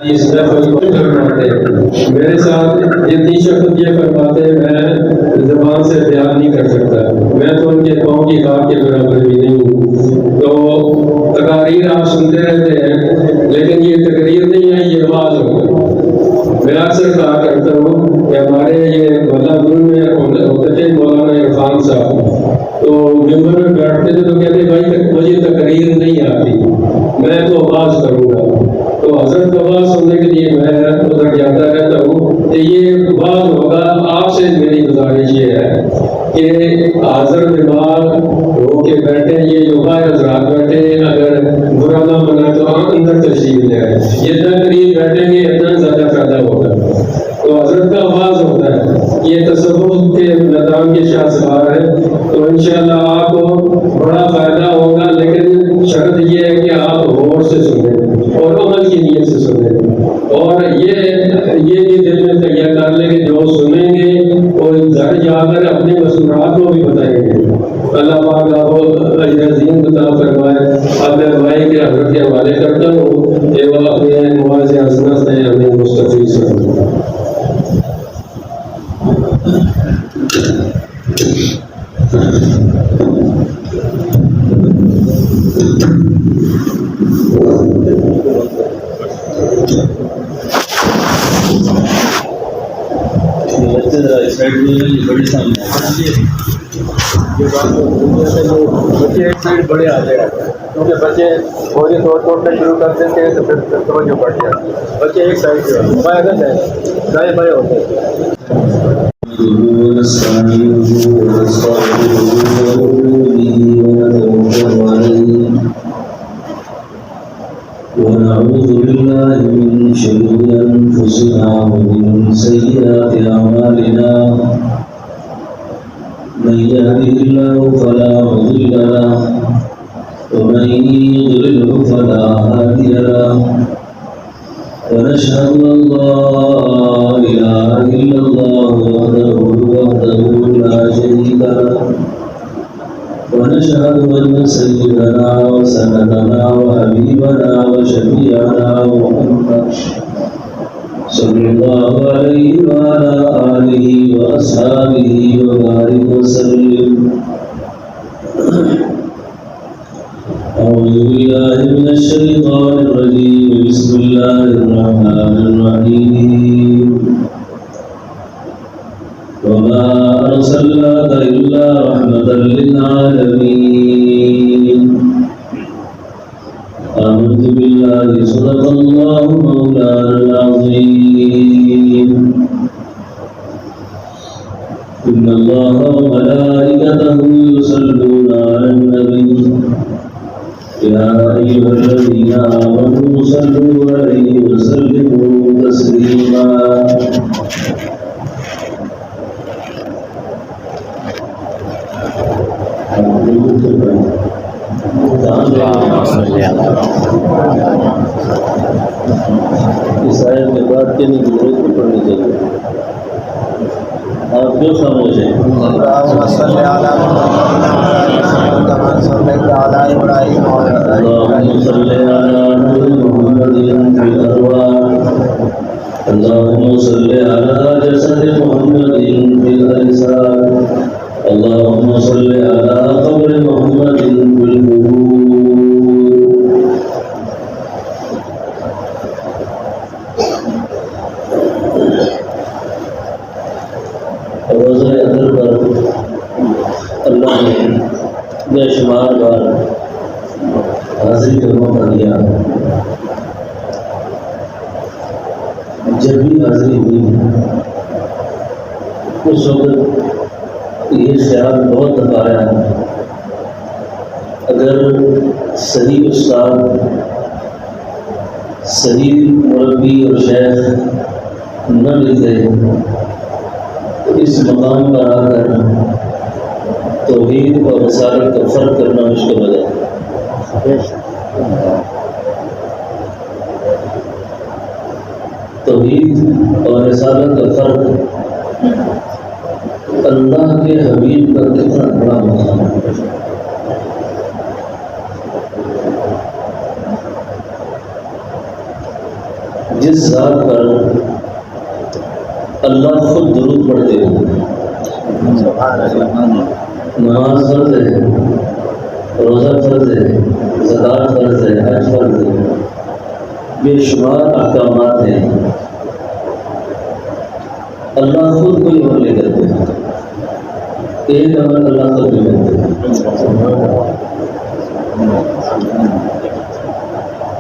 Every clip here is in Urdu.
اس میں کوئی فرماتے ہیں میرے ساتھ جتنی شخص یہ فرماتے ہیں میں زبان سے بیان نہیں کر سکتا، میں تو ان کے پاؤں کی کار کے برابر بھی نہیں ہوں۔ تو تقاریر آپ سنتے رہتے ہیں لیکن یہ تقریر نہیں ہے، یہ آواز ہوگا۔ میں اکثر کہا کرتا ہوں کہ ہمارے یہ ملازم میں ہوتے تھے مولانا عرفان صاحب، تو ممبر میں بیٹھتے تھے تو کہتے بھائی مجھے تقریر نہیں آتی، میں تو آواز کروں گا۔ تو حضرت کا آواز سننے کے لیے میں ادھر جاتا رہتا ہوں کہ یہ بات ہوگا۔ آپ سے میری گزارش یہ ہے کہ حاضر بیمار ہو کے بیٹھے، یہ جو باہر حضرات بیٹھے اگر برا نہ بنا تو اندر تشریف لے آئے، جتنا قریب بیٹھیں گے اتنا زیادہ فائدہ ہوگا۔ تو حضرت کا آواز ہوتا ہے، یہ تصوف کے میدان کے شاہ سوار ہے، تو انشاءاللہ آپ کو بڑا فائدہ ہوگا، لیکن شرط یہ ہے کہ آپ غور سے سنیں اور عمل کی نیت سے سنیں، اور یہ بھی دل میں تیار کر لیں کہ جو سنیں گے اور گھر جا کر اپنے مسورات کو بھی بتائیں گے۔ اللہ پاک آپ کو اجر عظیم عطا فرمائے۔ اب میں بھائی کے حضرت کے حوالے کرتا ہوں کہ وہ اپنے مواز حسنہ سے ہمیں مستفیض کریں۔ بڑی سامنے بچے ایک سائڈ بڑے آ جائے، کیونکہ بچے فوری توڑنا شروع کر دیتے ہیں تو پھر توجہ بڑھ جاتی ہے۔ بچے ایک سائڈ سے بائیں دائیں بائیں ہوتے ہیں۔ ونعوذ بالله من شرور أنفسنا ومن سيئات أعمالنا، من يهده الله فلا مضل له ومن يضلله فلا هادي له، ونشهد أن لا إله إلا الله وحده لا شريك له، ونشهد أن سيدنا وسندنا وحبيبنا وشفيعنا محمد صلى الله عليه وعلى آله وأصحابه وبارك وسلم۔ أعوذ بالله من الشيطان الرجيم، بسم الله الرحمن الرحيم، وما أرسلناك إلا رحمة للعالمين، آمنت بالله صدق الله مولانا العظيم، إن الله وملائكته يصلون على النبي، يا أيها الذين آمنوا صلوا عليه وسلموا تسليما۔ اس آیت کے بعد کہنے کی ضرورت نہیں پڑنی چاہیے، آپ جو سمجھیں۔ اللہم صلی علی محمد کما صلیت علی ابراہیم اللہم صلی علی محمد فی الارواح، اللہم صلی علی جسد محمد فی الاجساد، اللہم صلی علی قبر محمد فی القبور۔ روزہ اثر پر اللہ نے بے شمار بار حاضری کا موقع دیا۔ جب بھی حاضری ہوئی اس وقت یہ خیال بہت دفعہ آیا، اگر صحیح استاد، صحیح مربی اور شیخ نہ ملتے اس مقام پر آ کر توحید اور رسالت کا فرق کرنا مشکل ہو جاتا ہے۔ توحید اور رسالت کا فرق اللہ کے حبیب کا کتنا بڑا مقام ہے۔ جس ذات پر اللہ خود درود پڑھتے ہو. نماز فرض ہے، روزہ فرض ہے، زکوٰۃ فرض ہے، حج فرض ہے، بے شمار احکامات ہیں. اللہ خود کوئی عمل نہیں کرتے، ایک عمل اللہ خود نہیں کرتے.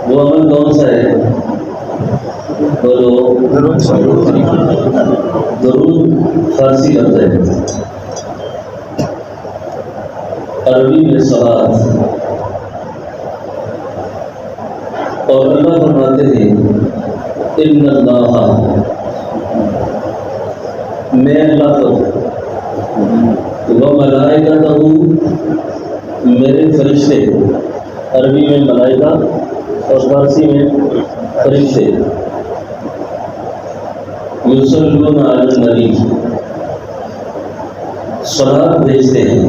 وہ عمل کون سا ہے؟ بولو. درود فارسی لفظ ہے، عربی میں صلوات. اور اللہ فرماتے ہیں ان اللہ، میں اللہ کو، وہ ملائکتہ، میرے فرشتے. عربی میں ملائکہ اور فارسی میں فرشتے. یصلون علی النبی، صلوات بھیجتے ہیں.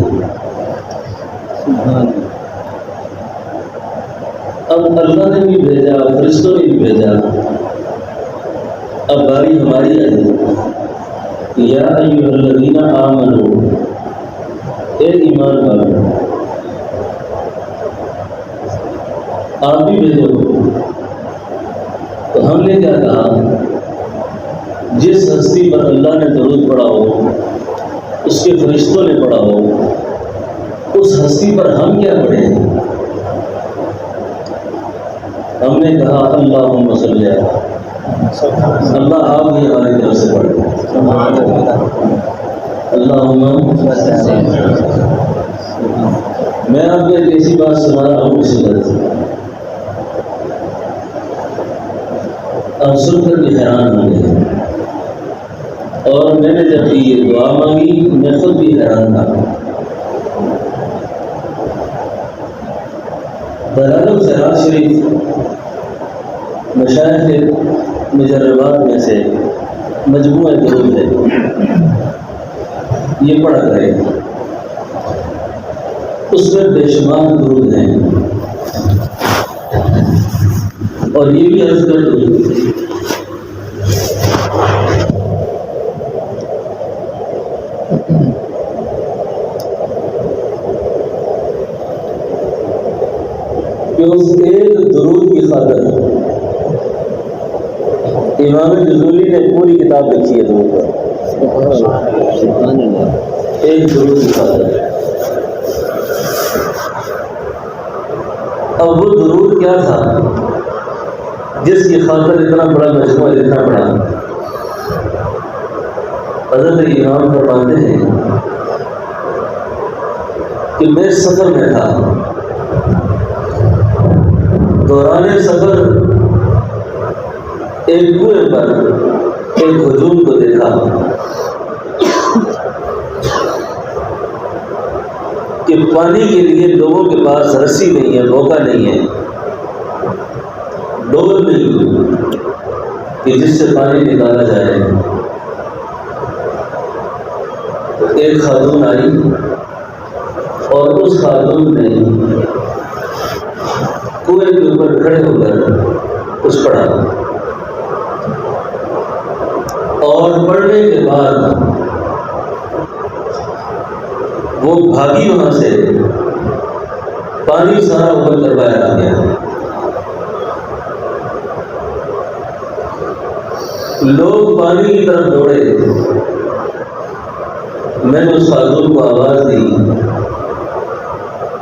اب اللہ نے بھی بھیجا، فرشتوں نے بھی بھیجا. اب باری ہماری آئی. یا ایھا الذین آمنوا، اے ایمان والو، آپ بھی بھیجو. تو ہم نے کیا کہا؟ جس ہستی پر اللہ نے درود پڑھا ہو، اس کے فرشتوں نے پڑھا ہو، اس ہستی پر ہم کیا پڑھیں؟ ہم نے کہا اللہم صلی علی. اللہ آپ بھی ہماری طرف سے پڑھیں. اللہم. میں آپ کو ایک ایسی بات سنا رہا ہوں اسی طرح سے، آپ سن کر بھی حیران ہوں گے. اور میں نے جب یہ دعا مانگی میں خود بھی حیران تھا. دلال الخیرات شریف مشائخ کے مجربات میں سے مجموعہ درود ہے، یہ پڑھا کرے. اس میں بے شمار درود ہیں. اور یہ بھی عرض کر دوں کہ اس ایک درود کی خاطر امام جزولی نے پوری کتاب لکھی ہے درود پر. ایک درود کی خاطر. اب وہ درود کیا تھا جس کی خاطر اتنا بڑا مجموعہ لکھنا پڑا؟ حضرت امام فرماتے ہیں کہ میں سفر میں تھا، دوران سفر ایک کنویں پر ایک ہجوم کو دیکھا کہ پانی کے لیے لوگوں کے پاس رسی نہیں ہے، موقع نہیں ہے، ڈول نہیں کہ جس سے پانی نکالا جائے. تو ایک خاتون آئی اور اس خاتون نے کنویں کے اوپر کھڑے ہو کر کچھ پڑھا، اور پڑھنے کے بعد وہ بھاگی وہاں سے، پانی سارا اوپر کر باہر آ گیا. لوگ پانی کی طرف دوڑے. میں نے اس خاتون کو آواز دی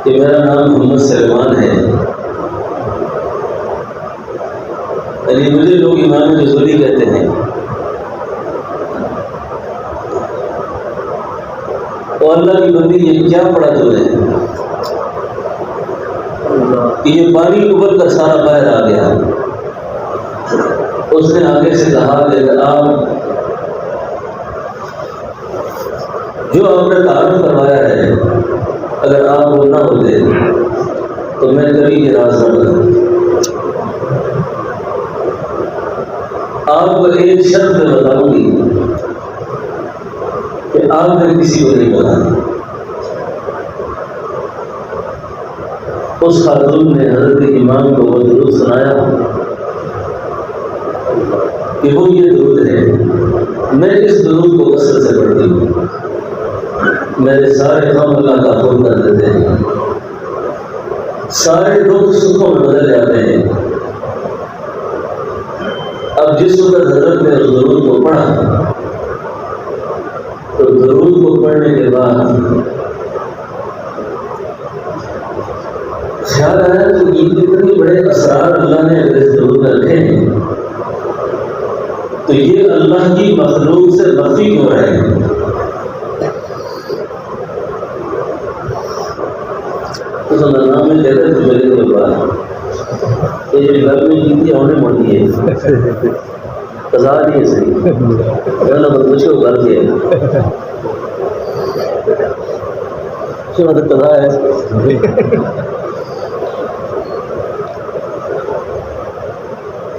کہ میرا نام محمد سلیمان ہے. یعنی مجھے لوگ امام جزولی کہتے ہیں. تو اللہ کی بندی یہ کیا پڑھا تو ہے کہ یہ پانی ابل کر سارا باہر آ گیا. اس نے آگے سے کہا کہ آپ جو آپ نے تعارف کروایا ہے، اگر آپ وہ نہ ہوتے تو میں کبھی یہ راز نہ بتاؤں. آپ کو ایک شرط میں بتاؤں گی کہ آپ نے کسی کو نہیں بتانا. اس خاتون نے حضرت امام کو وہ درود سنایا. کہ وہ یہ درود ہے، میں اس درود کو کثرت سے پڑھتی ہوں، میرے سارے غم اللہ غفور کر دیتے ہیں، سارے دکھ سکھوں میں بدل جاتے ہیں۔ اب جس وقت حضرت نے اس درود کو پڑھا تو درود کو پڑھنے کے بعد خیال آیا کہ یہ اتنے بڑے اسرار اللہ نے اگر اس درود میں رکھے ہیں تو یہ اللہ کی مخلوق سے مخفی کیوں رہے ہیں؟ تو نام میں دیتے تھے میرے کے بعد یہ گھر میں جیتی ہونے مڑتی ہے قضا نہیں ہے صحیح مجھ کو غلط ہے قضا ہے۔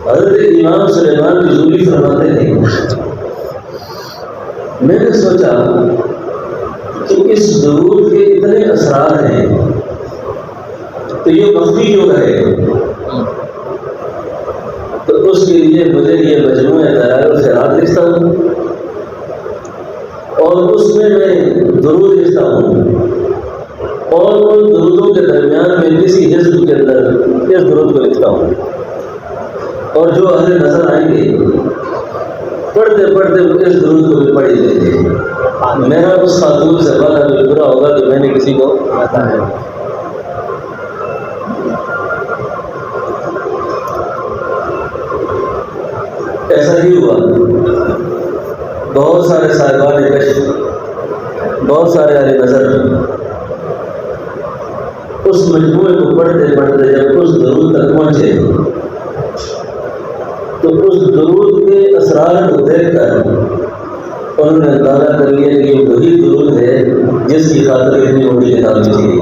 حضرت امام سلیمان جوزی فرماتے ہیں میں نے سوچا کہ اس درود کے اتنے اسرار ہیں تو یہ مخفی کیوں رہے؟ تو اس کے لیے مجھے یہ مجموعہ دلائل الخیرات لکھتا ہوں اور اس میں درود لکھتا ہوں اور ان درودوں کے درمیان میں کسی حزب کے اندر اس درود کو لکھتا ہوں اور جو اہل نظر آئیں گے پڑھتے پڑھتے اس درود کو بھی پڑھ لیں گے۔ میرا اس خاتون سے وعدہ بھی برا ہوگا کہ میں نے کسی کو بتایا۔ ایسا ہی ہوا، بہت سارے صاحبان کشف، بہت سارے اہل نظر اس مجموعے کو پڑھتے پڑھتے جب اس درود تک پہنچے تو اس درود کے اسرار کو دیکھ کر انہوں نے اندازہ کر لیا کہ یہ وہی درود ہے جس کی خاطر اتنی بڑی کتاب لکھی گئی۔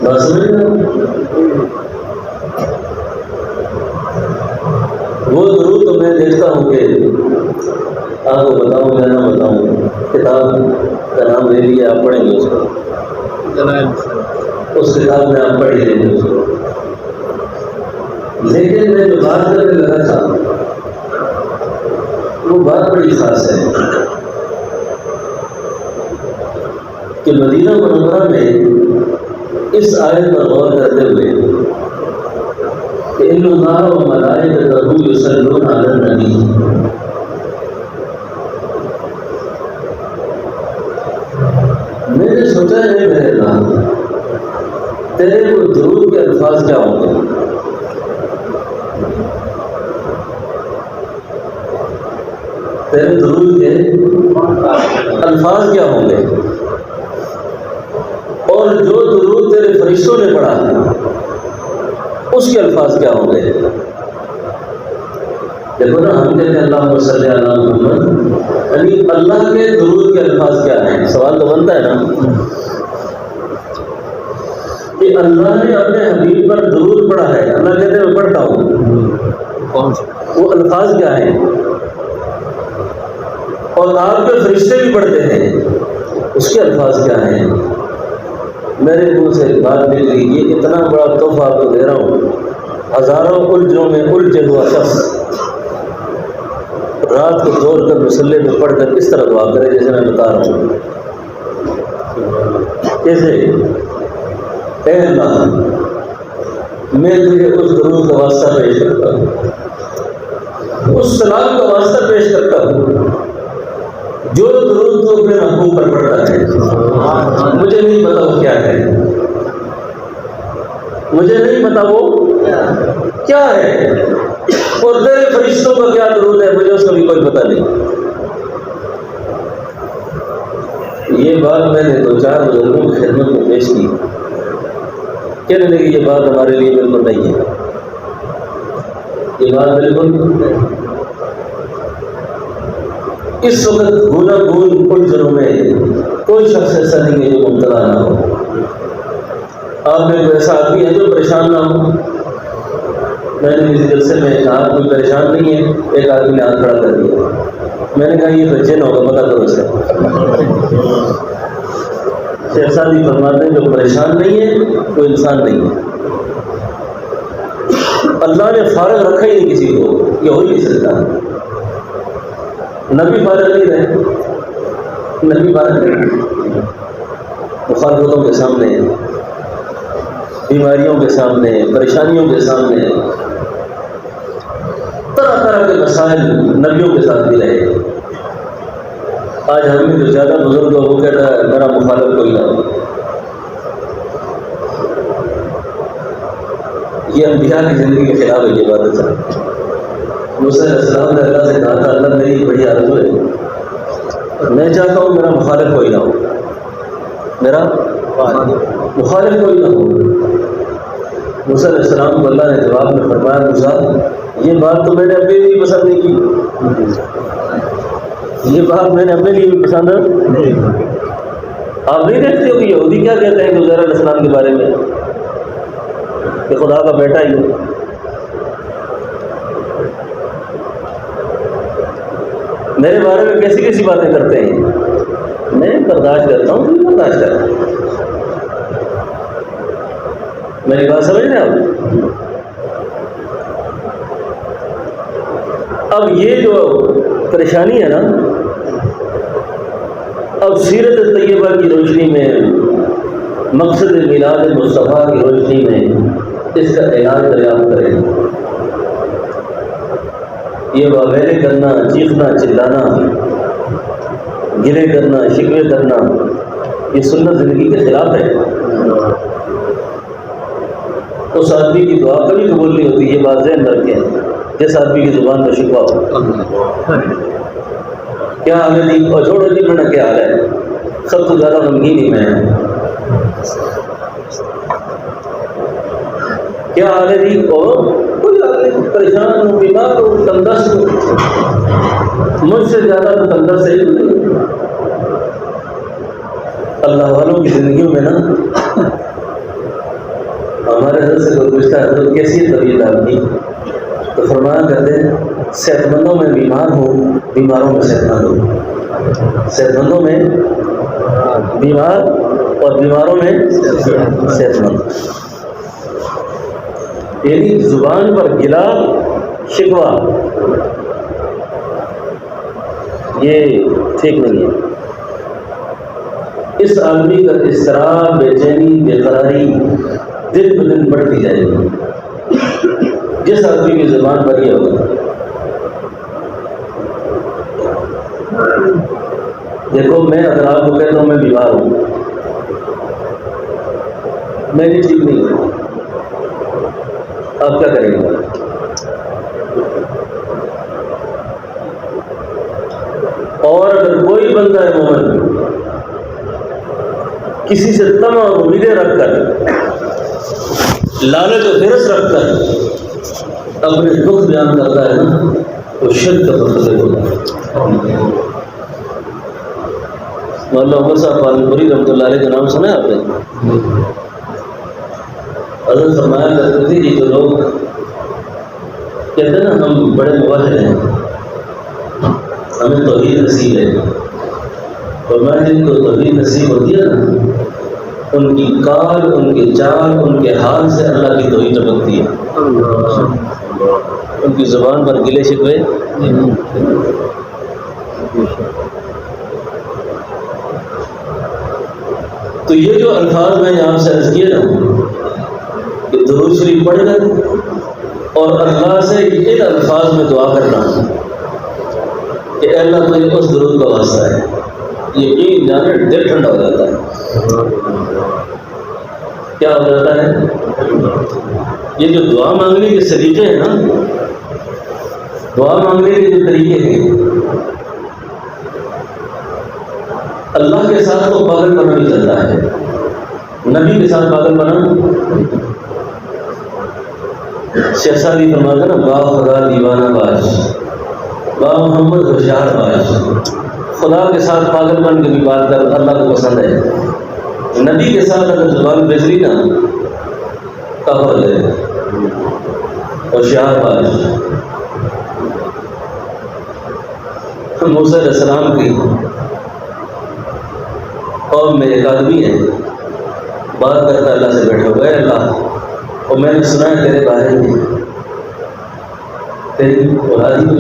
بات سمجھ رہے ہیں؟ وہ درود تو میں دیکھتا ہوں کہ آپ کو بتاؤں یا نہ بتاؤں، کتاب کا نام لے لیا، آپ پڑھیں گے اس کو، اس کتاب میں آپ پڑھ ہی لیں گے اس کو۔ لیکن میں جو بات کرنے لگا تھا وہ بات بڑی خاص ہے کہ مدینہ منورہ میں اس آیت پر غور کرتے ہوئے کہ ان اللہ و ملائکتہ یصلون علی النبی، میں نے سوچا ہے میرے اللہ تیرے وہ درود کے الفاظ کیا ہوں گے؟ تیرے درود کے الفاظ کیا ہوں گے؟ اور جو درود تیرے فرشتوں نے پڑھا اس کے الفاظ کیا ہوں گے؟ دیکھو نا، ہم کہتے ہیں اللہم صلی علی محمد، یعنی اللہ کے درود کے الفاظ کیا ہیں؟ سوال تو بنتا ہے نا کہ اللہ نے اپنے حبیب پر درود پڑھا ہے، اللہ کہتے ہیں میں پڑھتا ہوں، وہ الفاظ کیا ہیں؟ اور آپ کے فرشتے بھی پڑھتے ہیں، اس کے الفاظ کیا ہیں؟ میرے منہ سے بات نکلی، یہ اتنا بڑا تحفہ آپ کو دے رہا ہوں، ہزاروں الجھنوں میں الجھا ہوا شخص رات کو دوڑ کر مصلی میں پڑھ کر اس طرح دعا کرے جیسے میں بتا رہا ہوں۔ کیسے؟ اے اللہ، میں تجھے اس درود کا واسطہ پیش کرتا ہوں، اس سلام کا واسطہ پیش کرتا ہوں جو درود تو اپنے محبوب پر پڑھتا ہے۔ مجھے نہیں پتا وہ کیا ہے، مجھے نہیں پتا وہ کیا ہے، اور تیرے فرشتوں کا کیا درود ہے مجھے اس کا بھی کوئی پتہ نہیں۔ یہ بات میں نے 2-4 بزرگوں کی خدمت میں پیش کی، کہنے لگے یہ بات ہمارے لیے بالکل نہیں ہے، یہ بات بالکل اس وقت گونا گون الجھنوں میں کوئی شخص ایسا نہیں ہے جو مبتلا نہ ہو۔ آپ میں کوئی ایسا آدمی ہے جو پریشان نہ ہو؟ میں نے کسی جلسے میں کہا کوئی پریشان نہیں ہے، ایک آدمی نے ہاتھ کھڑا کر دیا، میں نے کہا یہ تو جن ہوگا، پتہ کرو اسے۔ شیخ سعدی فرماتے ہیں جو پریشان نہیں ہے وہ انسان نہیں ہے۔ اللہ نے فارغ رکھا ہی نہیں کسی کو، یہ ہو ہی نہیں سکتا۔ نبی فارغ نہیں رہے، نبی فارغ نہیں، مخالفتوں کے سامنے، بیماریوں کے سامنے، پریشانیوں کے سامنے، طرح طرح کے مسائل نبیوں کے ساتھ بھی رہے۔ آج ہم میں جو زیادہ بزرگ ہو وہ کہتا ہے میرا مخالف کوئی نہ ہو۔ یہ انبیاء کی زندگی کے خلاف ہے یہ بات ہے۔ موسیٰ علیہ السلام نے اللہ سے کہا تھا اللہ میری بڑی آرزو ہے، میں چاہتا ہوں میرا مخالف کوئی نہ ہو، میرا مخالف کوئی نہ ہو۔ موسیٰ علیہ السلام کو اللہ نے جواب میں فرمایا موسیٰ یہ بات تو میں نے اپنے لیے پسند نہیں کی، یہ بات میں نے اپنے لیے بھی پسند نہیں۔ آپ نہیں دیکھتے ہو کہ یہودی کیا کہتے ہیں عزیر علیہ السلام کے بارے میں کہ خدا کا بیٹا ہی ہو۔ میرے بارے میں کیسی کیسی باتیں کرتے ہیں، میں برداشت کرتا ہوں، تم برداشت کرتا ہوں۔ میری بات سمجھ رہے ہیں آپ؟ اب یہ جو پریشانی ہے نا، اب سیرت طیبہ کی روشنی میں، مقصد میلاد مصطفیٰ کی روشنی میں اس کا علاج دریافت کریں۔ یہ واویلے کرنا، چیخنا چلانا، گلے کرنا، شکوے کرنا، یہ سنت زندگی کے خلاف ہے۔ اس آدمی کی دعا کبھی قبول نہیں ہوتی، یہ بات ذہن رکھیں، جس آدمی کی زبان پر شکوہ ہو۔ کیا حال ہے جی، اور چھوڑو جی میں نے کیا حال ہے، سب سے زیادہ غمگین ہی میں ہوں۔ کیا حال ہے جی، اور کوئی حال نہیں، پریشان ہوں، بیمار ہوں، تندرست ہوں، مجھ سے زیادہ تو تندرست ہی نہیں۔ اللہ والوں کی زندگیوں میں نا ہمارے حضرت سے کوئی پوچھتا ہے کیسی ہے طبیعت آپ کی، تو فرمایا کرتے ہیں صحت مندوں میں بیمار ہوں، بیماروں میں صحت مند ہوں، صحت مندوں میں بیمار اور بیماروں میں صحت مند۔ یعنی زبان پر گلا شکوہ یہ ٹھیک نہیں ہے۔ اس آدمی کا اضطراب، بے چینی، بے قراری دن بدن بڑھتی جائے گی جس آدمی کی زبان پر یہ ہوگا۔ دیکھو میں اگر آپ کو کہتا ہوں میں بیمار ہوں، میں بھی ٹھیک نہیں ہوں، آپ کیا کریں گے؟ اور اگر کوئی بندہ ہے مومن کسی سے طمع اور امیدیں رکھ کر، لالچ و حرص رکھ کر اپنے دکھ بیان کرتا ہے نا، وہ شرک کا مرتکب ہوتا ہے۔ مولانا عمر صاحب پالنپوری رحمۃ اللہ علیہ کا نام سنا ہے آپ نے؟ حضرت فرمایا کرتے تھے کہ جو لوگ کہتے ہیں نا ہم بڑے موحد ہیں، ہمیں توحید نصیب ہے، اور میں جن کو توحید نصیب ہوتی ہے نا ان کی کال، ان کے چال، ان کے حال سے اللہ کی توحید ٹپکتی ہے، ان کی زبان پر گلے شکوے۔ تو یہ جو الفاظ میں نے آپ سے عرض کیے نا کہ درود شریف پڑھ کر اور اللہ سے ان الفاظ میں دعا کرنا کہ اے اللہ تجھے اس درود کا واسطہ ہے، یقین جانے دل ٹھنڈا ہو جاتا ہے۔ کیا ہو جاتا ہے؟ یہ جو دعا مانگنے کے طریقے ہیں نا، دعا مانگنے کے جو طریقے ہیں، اللہ کے ساتھ تو پاگل پنا بھی چلتا ہے، نبی کے ساتھ پاگل پنا شیخ سعدی فرماتا نا با خدا دیوانہ باش، با محمد ہوشیار باش۔ خدا کے ساتھ پاگل پن کی بھی بات کر، اللہ کو پسند ہے۔ نبی کے ساتھ اگر زبان بچری نا کفر ہے، ہوشیار باش۔ موسیٰ علیہ السلام کی قوم میں ایک آدمی ہے، بات کرتا اللہ سے بیٹھا ہوا ہے، اللہ اور میں نے سنا ہے تیرے بارے میں تیری اولاد ہی نہیں،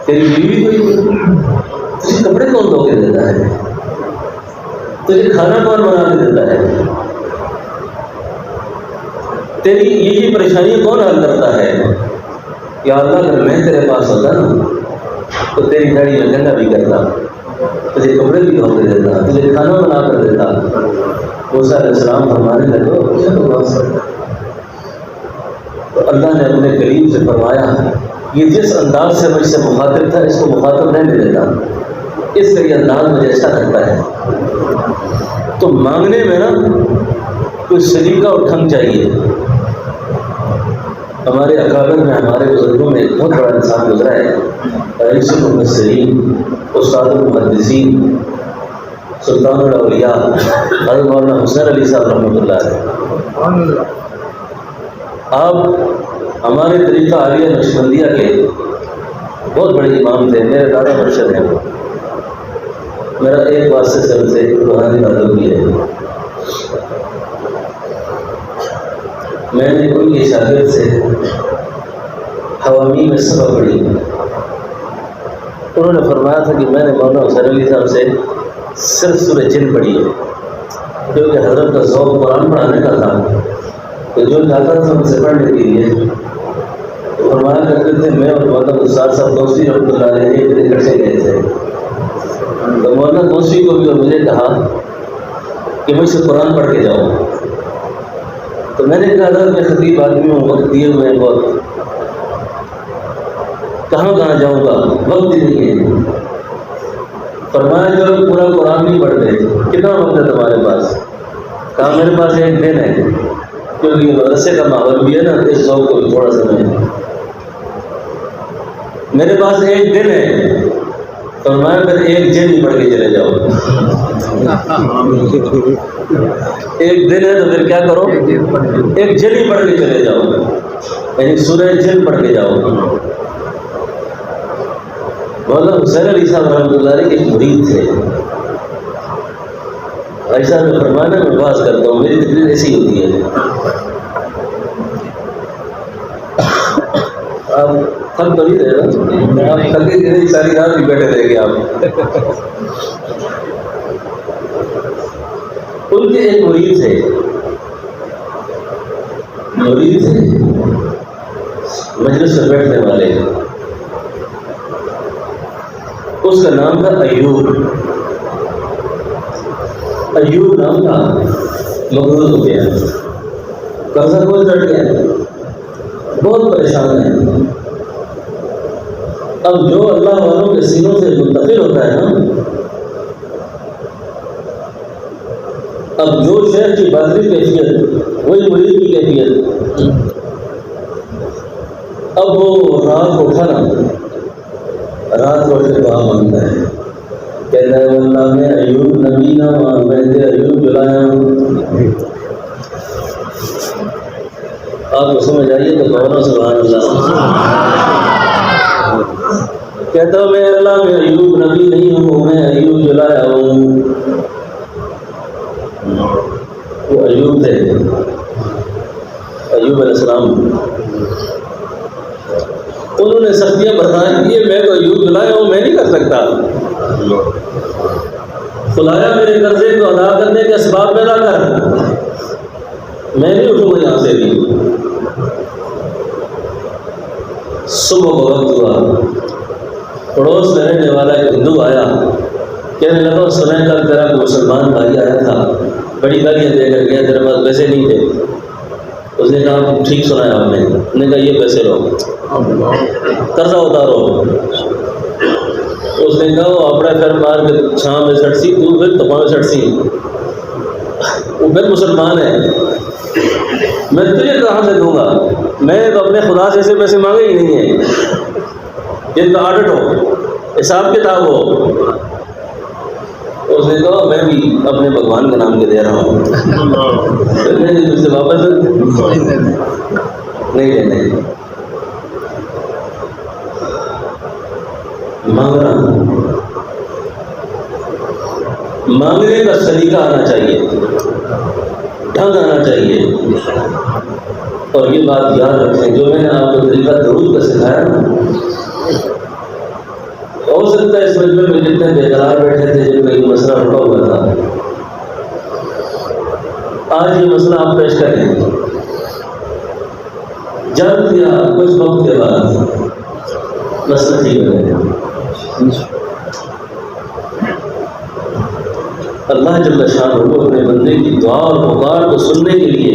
تیری بیوی کوئی نہیں، تجھے کپڑے کون دھو کے دیتا ہے، تجھے کھانا کون بنا کے دیتا ہے، تیری یہ پریشانیاں کون حل کرتا ہے؟ یا اللہ اگر میں تیرے پاس ہوتا نا تو تیری داڑھی میں گندا بھی کرتا، تجھے کپڑے بھی دھو کے دیتا، تجھے کھانا بنا کر دیتا۔ موسیٰ علیہ السلام فرمانے لگے تو اللہ نے اپنے کلیم سے فرمایا یہ جس انداز سے مجھ سے مخاطب تھا اس کو مخاطب نہیں دیتا، اس کا یہ انداز مجھے اچھا لگتا ہے۔ تو مانگنے میں نا کوئی سلیقہ اور ڈھنگ چاہیے۔ ہمارے اکابر میں ہمارے بزرگوں میں ایک بہت بڑا انسان گزرا ہے، رئیس المفسرین، استاد المحدثین، سلطان الاولیاء حضرت مولانا حسین علی صاحب رحمۃ اللہ علیہ۔ آپ ہمارے طریقہ عالیہ نقشبندیہ کے بہت بڑے امام تھے، میرے دادا مرشد ہیں، میرا ایک واسطے سے ان سے روحانی تعلق بھی ہے۔ میں نے ان کے شاگرد سے حوامی میں سبق پڑھی، انہوں نے فرمایا تھا کہ میں نے مولانا حسین علی صاحب سے صرف سورہ جن پڑھی ہے، کیونکہ حضرت کا ذوق قرآن پڑھانے کا تھا، تو جو جاتا تھا ان سے پڑھنے کے لیے تو فرمایا کرتے تھے میں اور مولانا استاد صاحب دوستی رحمۃ اللہ علیہ ایک دن اکٹھے گئے تھے، تو مولانا دوستی کو بھی اور مجھے کہا کہ مجھ سے قرآن پڑھ کے جاؤ، تو میں نے کہا حضرت میں خطیب آدمی ہوں، وقت دیے ہوئے ہیں بہت، کہاں جاؤں گا، وقت ہی نہیں ہے۔ فرمایا چلو پورا قرآن نہیں پڑھتے، کتنا وقت ہے تمہارے پاس؟ کہا میرے پاس ایک دن ہے، کیونکہ یہ مدرسے کا ماحول بھی ہے نا، اس ذوق کو بھی تھوڑا سا میں، میرے پاس ایک دن ہے۔ فرمایا پھر ایک جن ہی پڑھ کے چلے جاؤ، ایک دن ہے تو پھر کیا کرو، ایک جن ہی پڑھ کے چلے جاؤ، یعنی سورہ جن پڑھ کے جاؤ۔ مولانا حسین علی صاحب رحمۃ اللہ علیہ کے ایک مرید تھے، ایسا میں فرمانا میں بات کرتا ہوں، میری تقریر ایسی ہوتی ہے۔ آپ تھک تو نہیں رہے نا، آپ تھکے نہیں، ساری رات بھی بیٹھے رہے گے آپ۔ ان کے ایک مرید تھے مجلس سے بیٹھنے والے، اس کا نام تھا ایوب نام تھا، مقروض ہو گیا، قرضہ بوجھ چڑھ گیا، بہت پریشان ہے۔ اب جو اللہ والوں کے سینوں سے منتقل ہوتا ہے نا، اب جو شیخ کی باطنی کیفیت وہی مرید کی کیفیت۔ اب وہ رات کو اٹھا نا، رات کو اٹھ دعا مانگتا ہے، کہتا ہے اللہ میں ایوب نبی نہ میں تے ایوب جلایا ہوں۔ آپ کو سمجھ آئیے تو بولو سبحان اللہ۔ کہتا ہوں میں اللہ میں ایوب نبی نہیں ہوں، میں ایوب جلایا ہوں۔ وہ ایوب تھے، ایوب علیہ السلام، انہوں نے سختیاں برداشت کی، میں تو ایوب جلایا ہوں، میں نہیں کر سکتا، خدایا میرے قرضے کو ادا کرنے کے اسباب پیدا کر، میں نہیں اٹھوں گا یہاں سے بھی۔ صبح کو وقت ہوا، پڑوس میں رہنے والا ایک ہندو آیا، کہنے لگا سنا کل تیرا کوئی مسلمان بھائی آیا تھا، بڑی گالیاں دے کر گیا، تیرے پاس پیسے نہیں تھے۔ اس نے کہا ٹھیک سنا ہے آپ نے، انہوں نے کہا یہ پیسے لو، قرضہ اتارو۔ اس نے کہا وہ اپنا گھر مار کے چھاں میں سٹسی، تو پھر تپا میں سٹسی، وہ پھر مسلمان ہے، میں تجھے کہاں سے دوں گا، میں تو اپنے خدا سے ایسے پیسے مانگے ہی نہیں ہیں، جن کا آڈٹ ہو، حساب کتاب ہو۔ اس نے کہا میں بھی اپنے بھگوان کے نام کے دے رہا ہوں، میں نے تجھ سے واپس نہیں لینے۔ مانگنے کا سلیقہ آنا چاہیے، ڈھنگ آنا چاہیے۔ اور یہ بات یاد رکھیں، جو میں نے آپ کو طریقہ درود کا سکھایا نا، ہو سکتا ہے اس مجمع میں جتنے بے قرار بیٹھے تھے جن کا یہ مسئلہ رکا ہوا تھا، آج یہ مسئلہ آپ پیش کریں، جلد یا کچھ وقت کے بعد مسئلہ ٹھیک ہو جائے گا۔ اللہ جل شانہ وہ اپنے بندے کی دعا اور پکار کو سننے کے لیے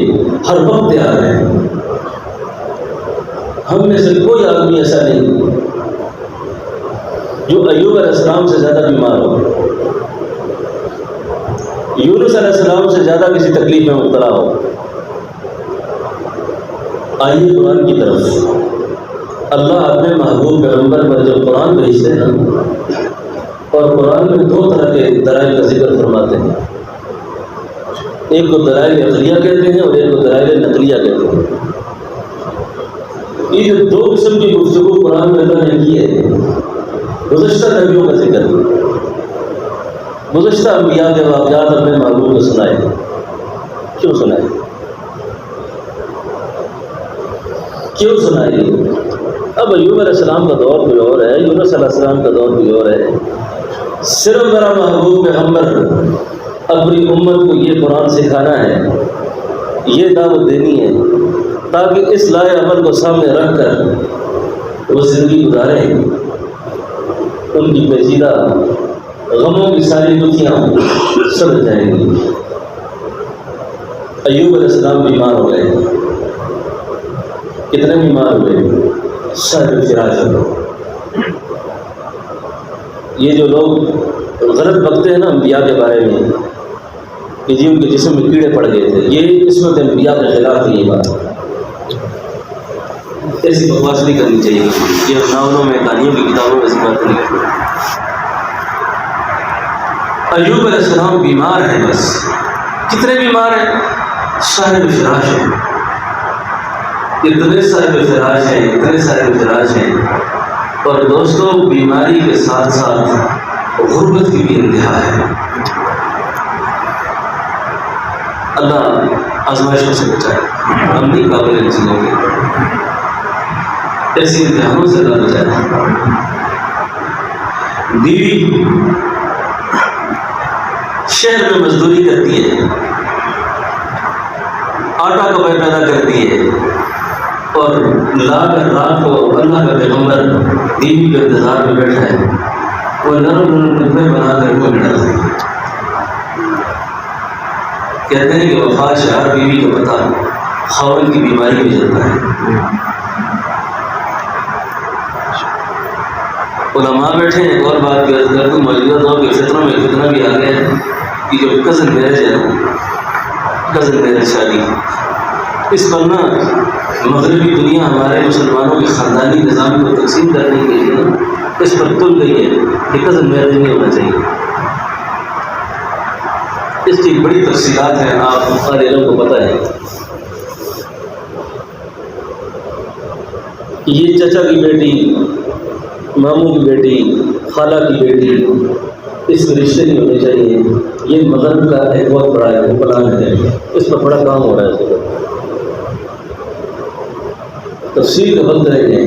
ہر وقت تیار ہے۔ ہم میں سے کوئی آدمی ایسا نہیں جو ایوب علیہ السلام سے زیادہ بیمار ہو، یونس علیہ السلام سے زیادہ کسی تکلیف میں مبتلا ہو۔ آئیے قرآن کی طرف۔ اللہ اپنے محبوب پیغمبر پر جب قرآن بھیجتے ہیں نا، اور قرآن میں دو طرح کے دلائل کا ذکر فرماتے ہیں، ایک کو دلائل عقلیہ کہتے ہیں اور ایک کو دلائل نقلیہ کہتے ہیں۔ یہ جو دو قسم کی گفتگو قرآن میں اللہ نے کی ہے، گزشتہ نبیوں کا ذکر، گزشتہ انبیاء کے واقعات اپنے محبوب کو سنائے۔ کیوں سنائے؟ کیوں سنائے؟ اب ایوب علیہ السلام کا دور کوئی اور ہے، یونس علیہ السلام کا دور کوئی اور ہے۔ صرف میرا محبوب پیغمبر اپنی امت کو یہ قرآن سکھانا ہے، یہ دعوت دینی ہے، تاکہ اس لائے عمل کو سامنے رکھ کر وہ زندگی گزاریں، ان کی پیچیدہ غموں کی ساری دکھیاں سمجھ جائیں گی۔ ایوب علیہ السلام بیمار ہو گئے، کتنے بیمار ہوئے؟ صاحب فراش ہو۔ یہ جو لوگ غلط بکتے ہیں نا انبیاء کے بارے میں کہ جی ان کے جسم میں کیڑے پڑ گئے تھے، یہ قسمت انبیاء کے خلاف ہے۔ یہ بات ایسی بکواس نہیں کرنی چاہیے، یہ ناولوں میں، کہانیوں کی کتابوں میں ایسی بات نہیں کرنی۔ ایوب علیہ السلام بیمار ہیں، بس کتنے بیمار ہیں؟ صاحب فراش ہیں، اتنے صاحب فراش ہیں، اتنے صاحب فراش ہیں۔ اور دوستوں، بیماری کے ساتھ ساتھ غربت کی بھی انتہا ہے۔ اللہ آزمائشوں سے بچائے، ہم نہیں قابل ان چیزوں کے، ایسی امتحانوں سے اللہ بچائے۔ بیوی شہر میں مزدوری کرتی ہے، آٹا کپڑے پیدا کرتی ہے، اور لا کر رات کو اللہ کا پیغمبر بیوی کے انتظار میں بیٹھا ہے، وہ نرم نرم ٹکڑے بنا کر کو ملا ہے۔ کہتے ہیں کہ وفا شہر بیوی کا پتہ خاوند کی بیماری میں چلتا ہے۔ علماء بیٹھے ہیں، ایک اور بات کر دوں، موجودہ دور کے فطروں میں فتنہ بھی آ گیا ہے کہ جو کزن میرج ہے نا، کزن میرج شادی، اس پر نا مغربی دنیا ہمارے مسلمانوں کے خاندانی نظام کو تقسیم کرنے کے لیے اس پر تل گئی ہے کہ کزن میرج نہیں ہونا چاہیے۔ اس کی بڑی تفصیلات ہیں، آپ سارے لوگوں کو پتہ ہے کہ یہ چچا کی بیٹی، ماموں کی بیٹی، خالہ کی بیٹی، اس میں رشتے نہیں ہونے چاہیے۔ یہ مغرب کا ایک بہت بڑا پلان ہے، اس پر بڑا کام ہو رہا ہے۔ اس وقت تفصیل کا وقت رہ گئے۔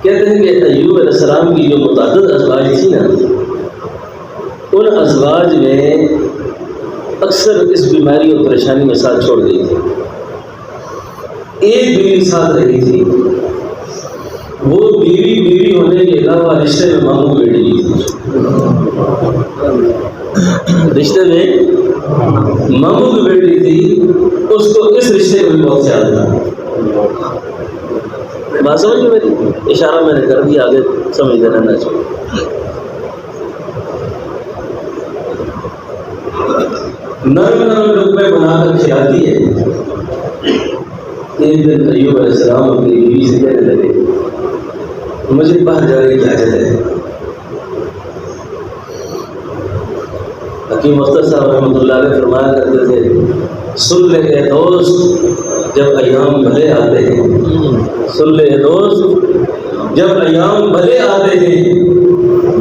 کہتے ہیں کہ ایوب علیہ السلام کی جو متعدد ازواج تھی نا، ان ازواج میں اکثر اس بیماری اور پریشانی میں ساتھ چھوڑ گئی تھی۔ ایک بیوی ساتھ رہی تھی، وہ بیوی ہونے کے علاوہ رشتے میں ماموں کی بیٹی تھی، رشتے میں ماموں کی بیٹی تھی، اس کو اس رشتے میں بہت زیادہ تھا۔ بات سمجھ گئے میری؟ اشارہ میں نے کر دیا، آگے سمجھتے رہنا چاہیے۔ نرم نرم لقمے بنا کر کھلاتی ہے۔ ایک دن ایوب علیہ السلام اپنی بیوی سے کہنے لگے، مجھے باہر جانے کی حاجت ہے۔ حکیم اختر صاحب رحمۃ اللہ علیہ فرمایا کرتے تھے، سن لے اے دوست جب ایام بھلے آتے ہیں، سن لے اے دوست جب ایام بھلے آتے ہیں،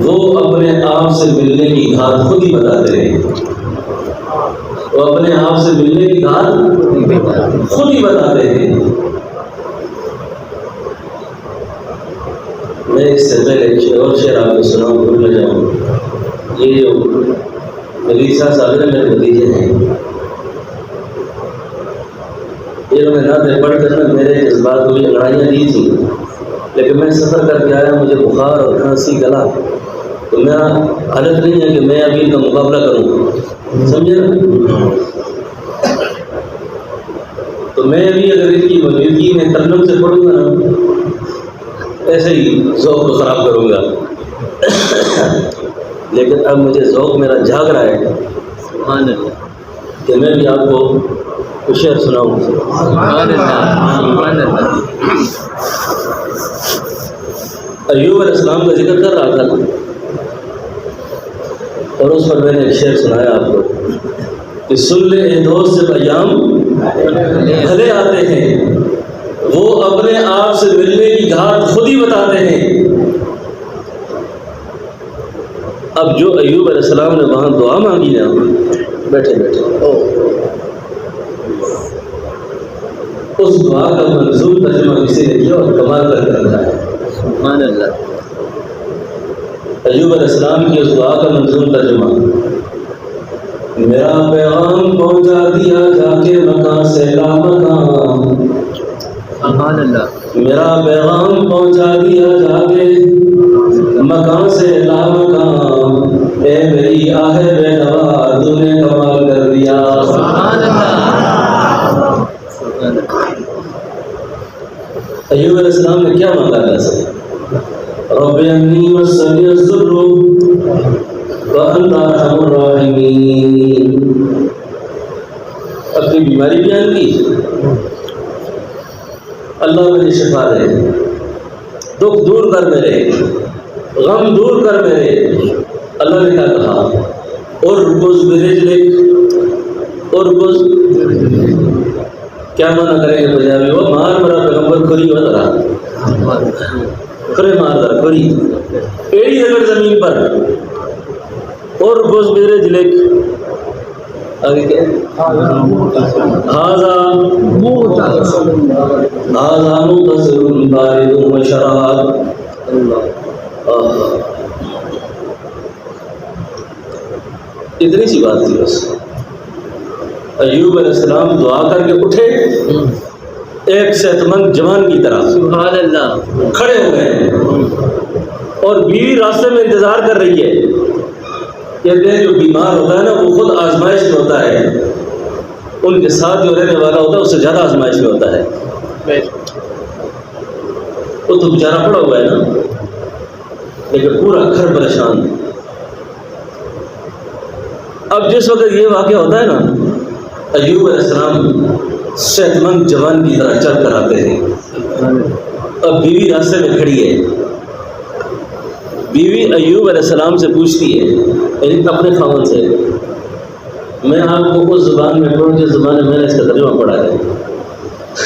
وہ اپنے آپ سے ملنے کی گھاٹ خود ہی بتاتے ہیں۔ وہ اپنے آپ سے ملنے کی بات خود ہی بتاتے ہیں. میں اس سے پہلے ایک اور شعر آپ کو سناؤں بھول نہ جاؤں. یہ جو ملیسا صاحب نے میرے بھتیجے ہیں، انہوں نے نعتیں پڑھ کر نا میرے جذبات کو بھی لڑائیاں دی تھیں، لیکن میں سفر کر کے آیا، مجھے بخار اور کھانسی گلا، تو میرا حالت نہیں ہے کہ میں ابھی ان کا مقابلہ کروں، سمجھے نا. تو میں ابھی اگر ان کی موجودگی میں ترنم سے پڑھوں گا نا، ایسے ہی ذوق کو خراب کروں گا. لیکن اب مجھے ذوق میرا جاگ رہا ہے کہ میں بھی آپ کو کچھ شعر سناؤں. ایوب علیہ السلام کا ذکر کر رہا تھا اور اس پر میں نے ایک شعر سنایا آپ کو کہ سن لے اے دوست جب ایام بھلے آتے ہیں، وہ اپنے آپ سے ملنے کی گھاٹ خود ہی بتاتے ہیں. اب جو ایوب علیہ السلام نے وہاں دعا مانگی نا بیٹھے بیٹھے، اس دعا کا منظور ترجمہ کسی نے کیا اور کمال کر رکھا ہے. سبحان اللہ. ایوب علیہ السلام کی اس دعا کا منظور ترجمہ: میرا پیغام پہنچا دیا جا کے مکان سے لامکان. سبحان اللہ. میرا پیغام پہنچا دیا جا کے مکان سے لامکان، اے میری آہ بے نوا تو نے کمال کر دیا. سبحان اللہ. ایوب علیہ السلام نے کیا مانگا اللہ سے؟ رب انی مسنی الضر وانت ارحم الراحمین. اپنی بیماری بیان کی، اللہ مجھے شفا دے، دکھ دور کر میرے، غم دور کر میرے. اللہ نے کیا کہا؟ اور رکوز برجلک، اور رکوز کیا مانا کریں گے پنجابی؟ وہ مار مرا پیغمبر کھری ہو ذرا، کھرے مار ذرا کھری ایڑی اگر زمین پر، اور رکوز برجلک آگے کیا؟ ہاذا مغتصر بارد وشراب. اتنی سی بات تھی بس. ایوب علیہ السلام دعا کر کے اٹھے ایک صحت مند جوان کی طرح، سبحان اللہ، کھڑے ہو گئے اور بیوی راستے میں انتظار کر رہی ہے. کہتے ہیں جو بیمار ہوتا ہے نا وہ خود آزمائش میں ہوتا ہے، ان کے ساتھ جو رہنے والا ہوتا ہے اس سے زیادہ آزمائش میں ہوتا ہے. وہ تو بیچارہ پڑا ہوا ہے نا، لیکن پورا گھر پریشان. اب جس وقت یہ واقعہ ہوتا ہے نا، ایوب علیہ السلام صحت مند جوان کی طرح چل کر آتے ہیں. اب بیوی راستے میں کھڑی ہے. بیوی ایوب علیہ السلام سے پوچھتی ہے، یعنی اپنے خاوند سے، میں آپ کو اس زبان میں پڑھوں جس زبان میں نے اس کا ترجمہ پڑھا ہے.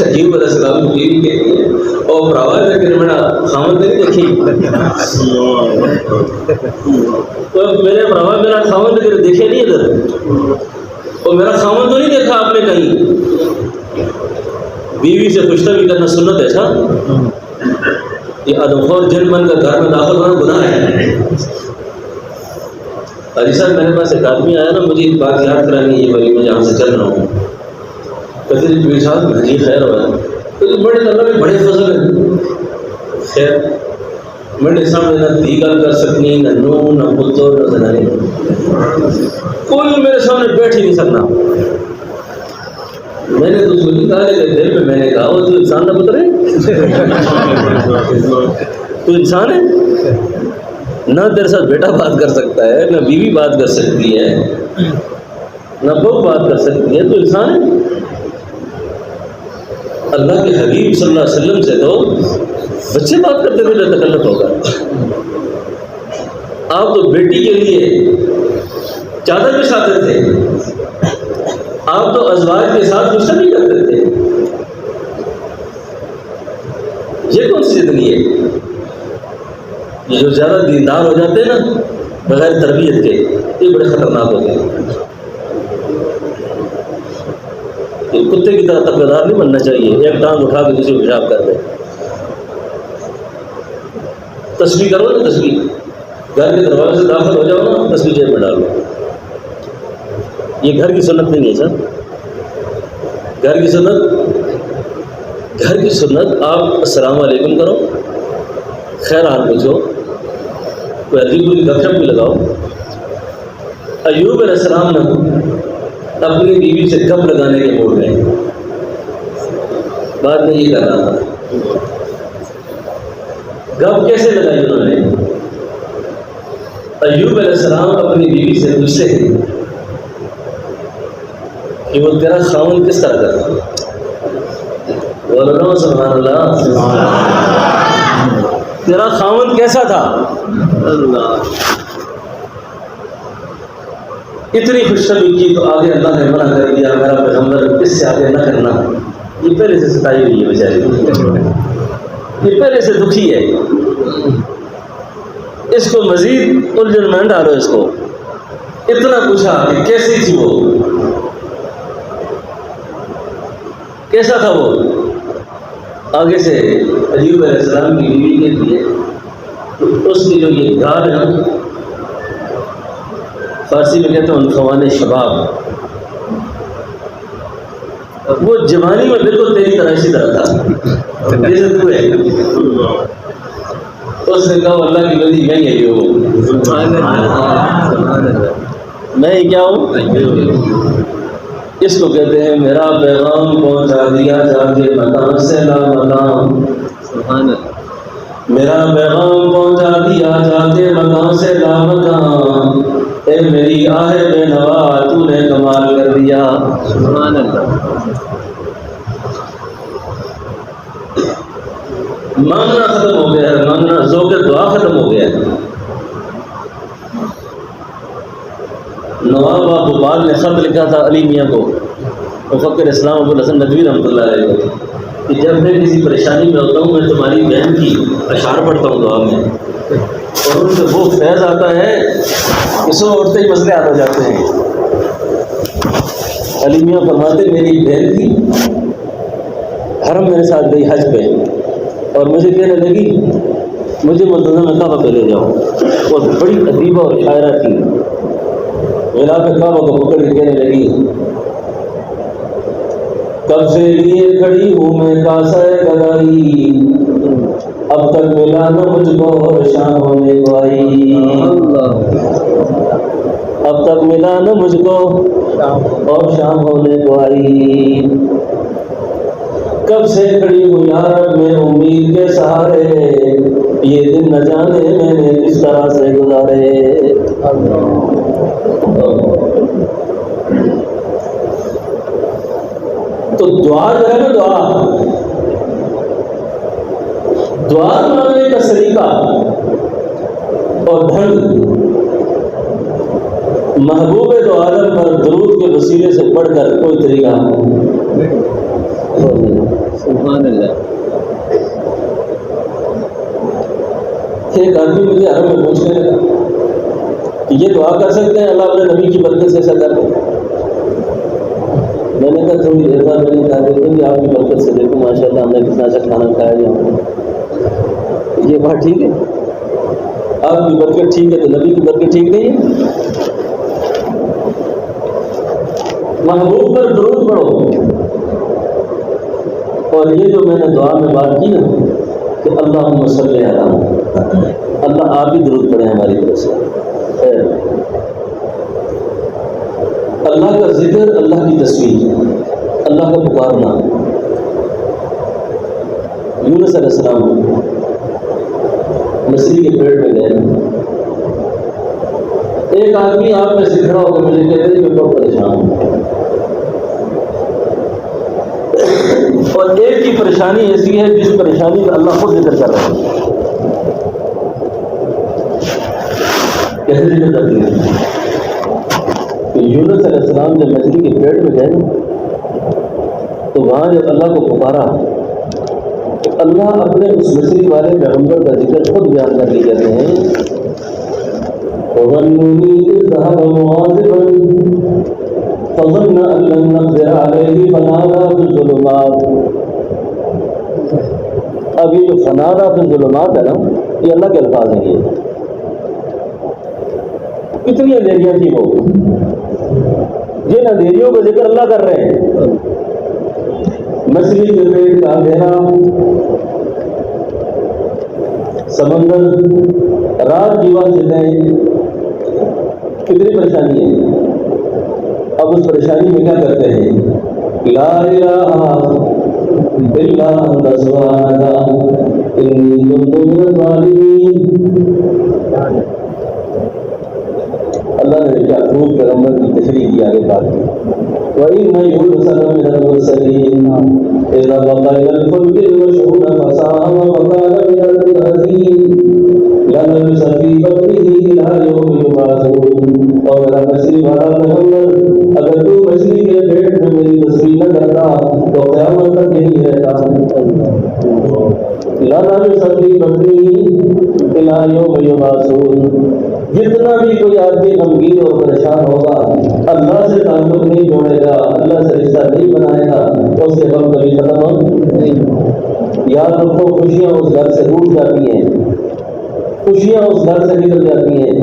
ایوب علیہ السلام کو بیوی کہتی ہے، اور براوا لیکن میرا خاوند نہیں دیکھی، تو میرے براوا میرا خاوند لیکن دیکھے نہیں ادھر، اور میرا خاوند تو نہیں دیکھا آپ نے کہیں. بیوی سے پوچھنا بھی کرنا سنت ہے سا؟ یہ ادمخور جن من کا گھر میں داخل ہونا گناہ ہے. حاجی صاحب میرے پاس ایک آدمی آیا نا، مجھے ایک بات یاد کرانی ہے بھائی، میں جہاں سے چل رہا ہوں. کہتے ہیں پیر صاحب حجی خیر ہوا، تو بڑے اللہ میں بڑے فضل ہیں. خیر میرے سامنے نہ دھی گل کر سکنی، نہ نو، نہ پتر، نہ زنانے، کوئی میرے سامنے بیٹھ ہی نہیں سکنا. میں نے تو سنی کہا کہ دل میں نے کہا وہ تو انسان کا پتر ہے، تو انسان ہے. نہ تیرے ساتھ بیٹا بات کر سکتا ہے، نہ بیوی بات کر سکتی ہے، نہ بہو بات کر سکتی ہے، تو انسان ہے. اللہ کے حبیب صلی اللہ علیہ وسلم سے تو بچے بات کرتے تھے، تکلف ہوگا. آپ تو بیٹی کے لیے چادر بچھاتے تھے، آپ تو ازواج کے ساتھ غصہ نہیں کرتے تھے. یہ کون سی زندگی ہے؟ یہ جو زیادہ دیندار ہو جاتے ہیں نا بغیر تربیت کے، یہ بڑے خطرناک ہوتے ہیں. کہ کتے کی طرح تقوی دار نہیں بننا چاہیے، ایک ٹانگ اٹھا کے دوسری پیشاب کر دے۔ تسبیح کرو نا، تسبیح گھر کے دروازے سے داخل ہو جاؤ نا، تسبیح جیب میں ڈالو۔ یہ گھر کی سنت نہیں ہے سر، گھر کی سنت آپ السلام علیکم کرو، خیر حال پوچھو، کوئی عجیب کی گپ شپ بھی لگاؤ۔ ایوب علیہ السلام نے اپنی بیوی سے گپ لگانے کے موڈ میں بات نہیں کر رہا تھا۔ گپ کیسے لگائی انہوں نے؟ ایوب علیہ السلام اپنی بیوی سے پوچھتے ہیں کہ وہ تیرا خاوند کس طرح کا تھا؟ بولو سبحان اللہ، تیرا خاوند کیسا تھا؟ اتنی خوشخبری کی تو آگے اللہ نے منع کر دیا، میرا پیغمبر اس سے آگے نہ کرنا۔ یہ پہلے سے ستائی ہوئی ہے بیچاری، یہ پہلے سے دکھی ہے، اس کو مزید الجھن میں ڈالو۔ اس کو اتنا پوچھا کہ کیسی تھی وہ، کیسا تھا وہ؟ آگے سے ایوب علیہ السلام کی بیوی کہتی ہے، اس کی جو یہ گال ہے، فارسی میں کہتے ہیں عنفوان شباب، وہ جوانی میں بالکل تیری طرح اسی طرح تھا جیسے تو ہے۔ اس نے کہا اللہ کی بندی میں ہی ہے، میں ہی کیا ہوں؟ اس کو کہتے ہیں میرا پیغام پہنچا دیا جا کے مکان سے لا مکان، میرا پیغام پہنچا دیا جا کے مکان سے لا مکان، اے میری آہ بے نوا تو نے کمال کر دیا۔ سبحان اللہ۔ مانگنا ختم ہو گیا ہے، مانگنا ذوق دعا ختم ہو گیا ہے۔ نواب بھوپال نے خط لکھا تھا علی میاں کو، مفکر اسلام ابو الحسن ندوی رحمۃ اللہ علیہ کو، کہ جب میں کسی پریشانی میں ہوتا ہوں میں تمہاری بہن کی اشعار پڑھتا ہوں دعا میں، اور ان سے وہ فیض آتا ہے کہ سو اٹھتے ہی مسئلے آ جاتے ہیں۔ علی میاں فرماتے میری بہن تھی، حرم میرے ساتھ گئی حج پہ، اور مجھے کہنے لگی مجھے منتظم کعبہ پہ لے جاؤ، اور بڑی ادیبہ اور شاعرہ تھی، غلاف کعبہ کو پکڑ کے کہنے لگی کب سے لیے کھڑی ہوں میں کاسہ گدائی، اب تک ملا نہ مجھ کو اور شام ہونے کو آئی، اب تک ملا نہ مجھ کو اور شام ہونے کو آئی، کب سے کھڑی ہوں یار میں امید کے سہارے، یہ دن نہ جانے میں نے کس طرح سے گزارے۔ تو دعا جو ہے نا، دعا مانگنے کا سلیقہ اور ڈھنگ محبوب دو عالم پر درود کے وسیلے سے پڑھ کر کوئی طریقہ سبحان اللہ۔ ایک آدمی مجھے حرم میں پوچھنے لگا کہ یہ دعا کر سکتے ہیں اللہ اپنے نبی کی برکت سے ایسا کر دیں؟ میں نے کہا تھوڑی دیر بعد میں نے کہا دیکھو جی آپ کی برکت سے دیکھو ماشاء اللہ ہم نے کتنا اچھا کھانا کھایا یہ بات ٹھیک ہے؟ آپ کی برکت ٹھیک ہے تو نبی کی برکت ٹھیک نہیں ہے؟ محبوب پر درود پڑھو، اور یہ جو میں نے دعا میں بات کی نا کہ اللہم صلی علی، اللہ آپ ہی درود پڑھیں ہماری طرف سے۔ اللہ کا ذکر، اللہ کی تصویر، اللہ کا پکارنا۔ یونس علیہ السلام مچھلی کے پیٹ میں گئے، ایک آدمی آپ میں سے کھڑا ہو کے مجھے کہتے ہیں کہ میں بہت پریشان ہوں، اور ایک ہی پریشانی ایسی ہے جس پریشانی کا اللہ خود ذکر کر رہا ہے۔ کیسے ذکر کرتے ہیں کہ یونس علیہ السلام جب مچھلی کے پیٹ میں گئے تو وہاں جب اللہ کو پکارا تو اللہ اپنے اس مصری والے پیغمبر کا ذکر خود بیان کر کے کہتے ہیں فظن ان لن نقدر علیہ فنادى في الظلمات. اب یہ جو فنادى في الظلمات ہے نا، یہ اللہ کے الفاظ ہیں. یہ کتنی اندھیریاں تھی وہ، جن اندھیریوں کا ذکر اللہ کر رہے ہیں. مچھلی کے پیٹ کا اندھیرا، سمندر، رات کی وجہ کتنی پریشانی ہے. اب اس پریشانی میں کیا کرتے ہیں؟ لا الہ الا انت سبحانک انی کنت من الظالمین. اللہ نے کیا خوب پیغمبر کی تشریح کی آگے بات کی. وَإِنَّ يُونَسَ لَمِنَ الْمُرْسَلِينَ إِذْ أَبَقَ إِلَى الْفُلْكِ الْمَشْحُونِ فَسَاهَمَ فَكَانَ مِنَ الْمُدْحَضِينَ لَلَبِثَ فِي بَطْنِهِ إِلَى يَوْمِ يُبْعَثُونَ. اور میرا مچھلی والا محمد، اگر تو مچھلی کے پیٹ میں میری تصویر نہ کرتا تو قیامت تک یہی رہتا. لَلَبِثَ فِي بَطْنِهِ إِلَى يَوْمِ يُبْعَثُونَ. جتنا بھی کوئی آدمی غمگین اور پریشان ہوگا، اللہ سے تعلق نہیں جوڑے گا، اللہ سے رشتہ نہیں بنائے گا، تو اس کے غم کبھی ختم نہیں. یاد رکھو، خوشیاں اس گھر سے اٹھ جاتی ہیں، خوشیاں اس گھر سے نکل جاتی ہیں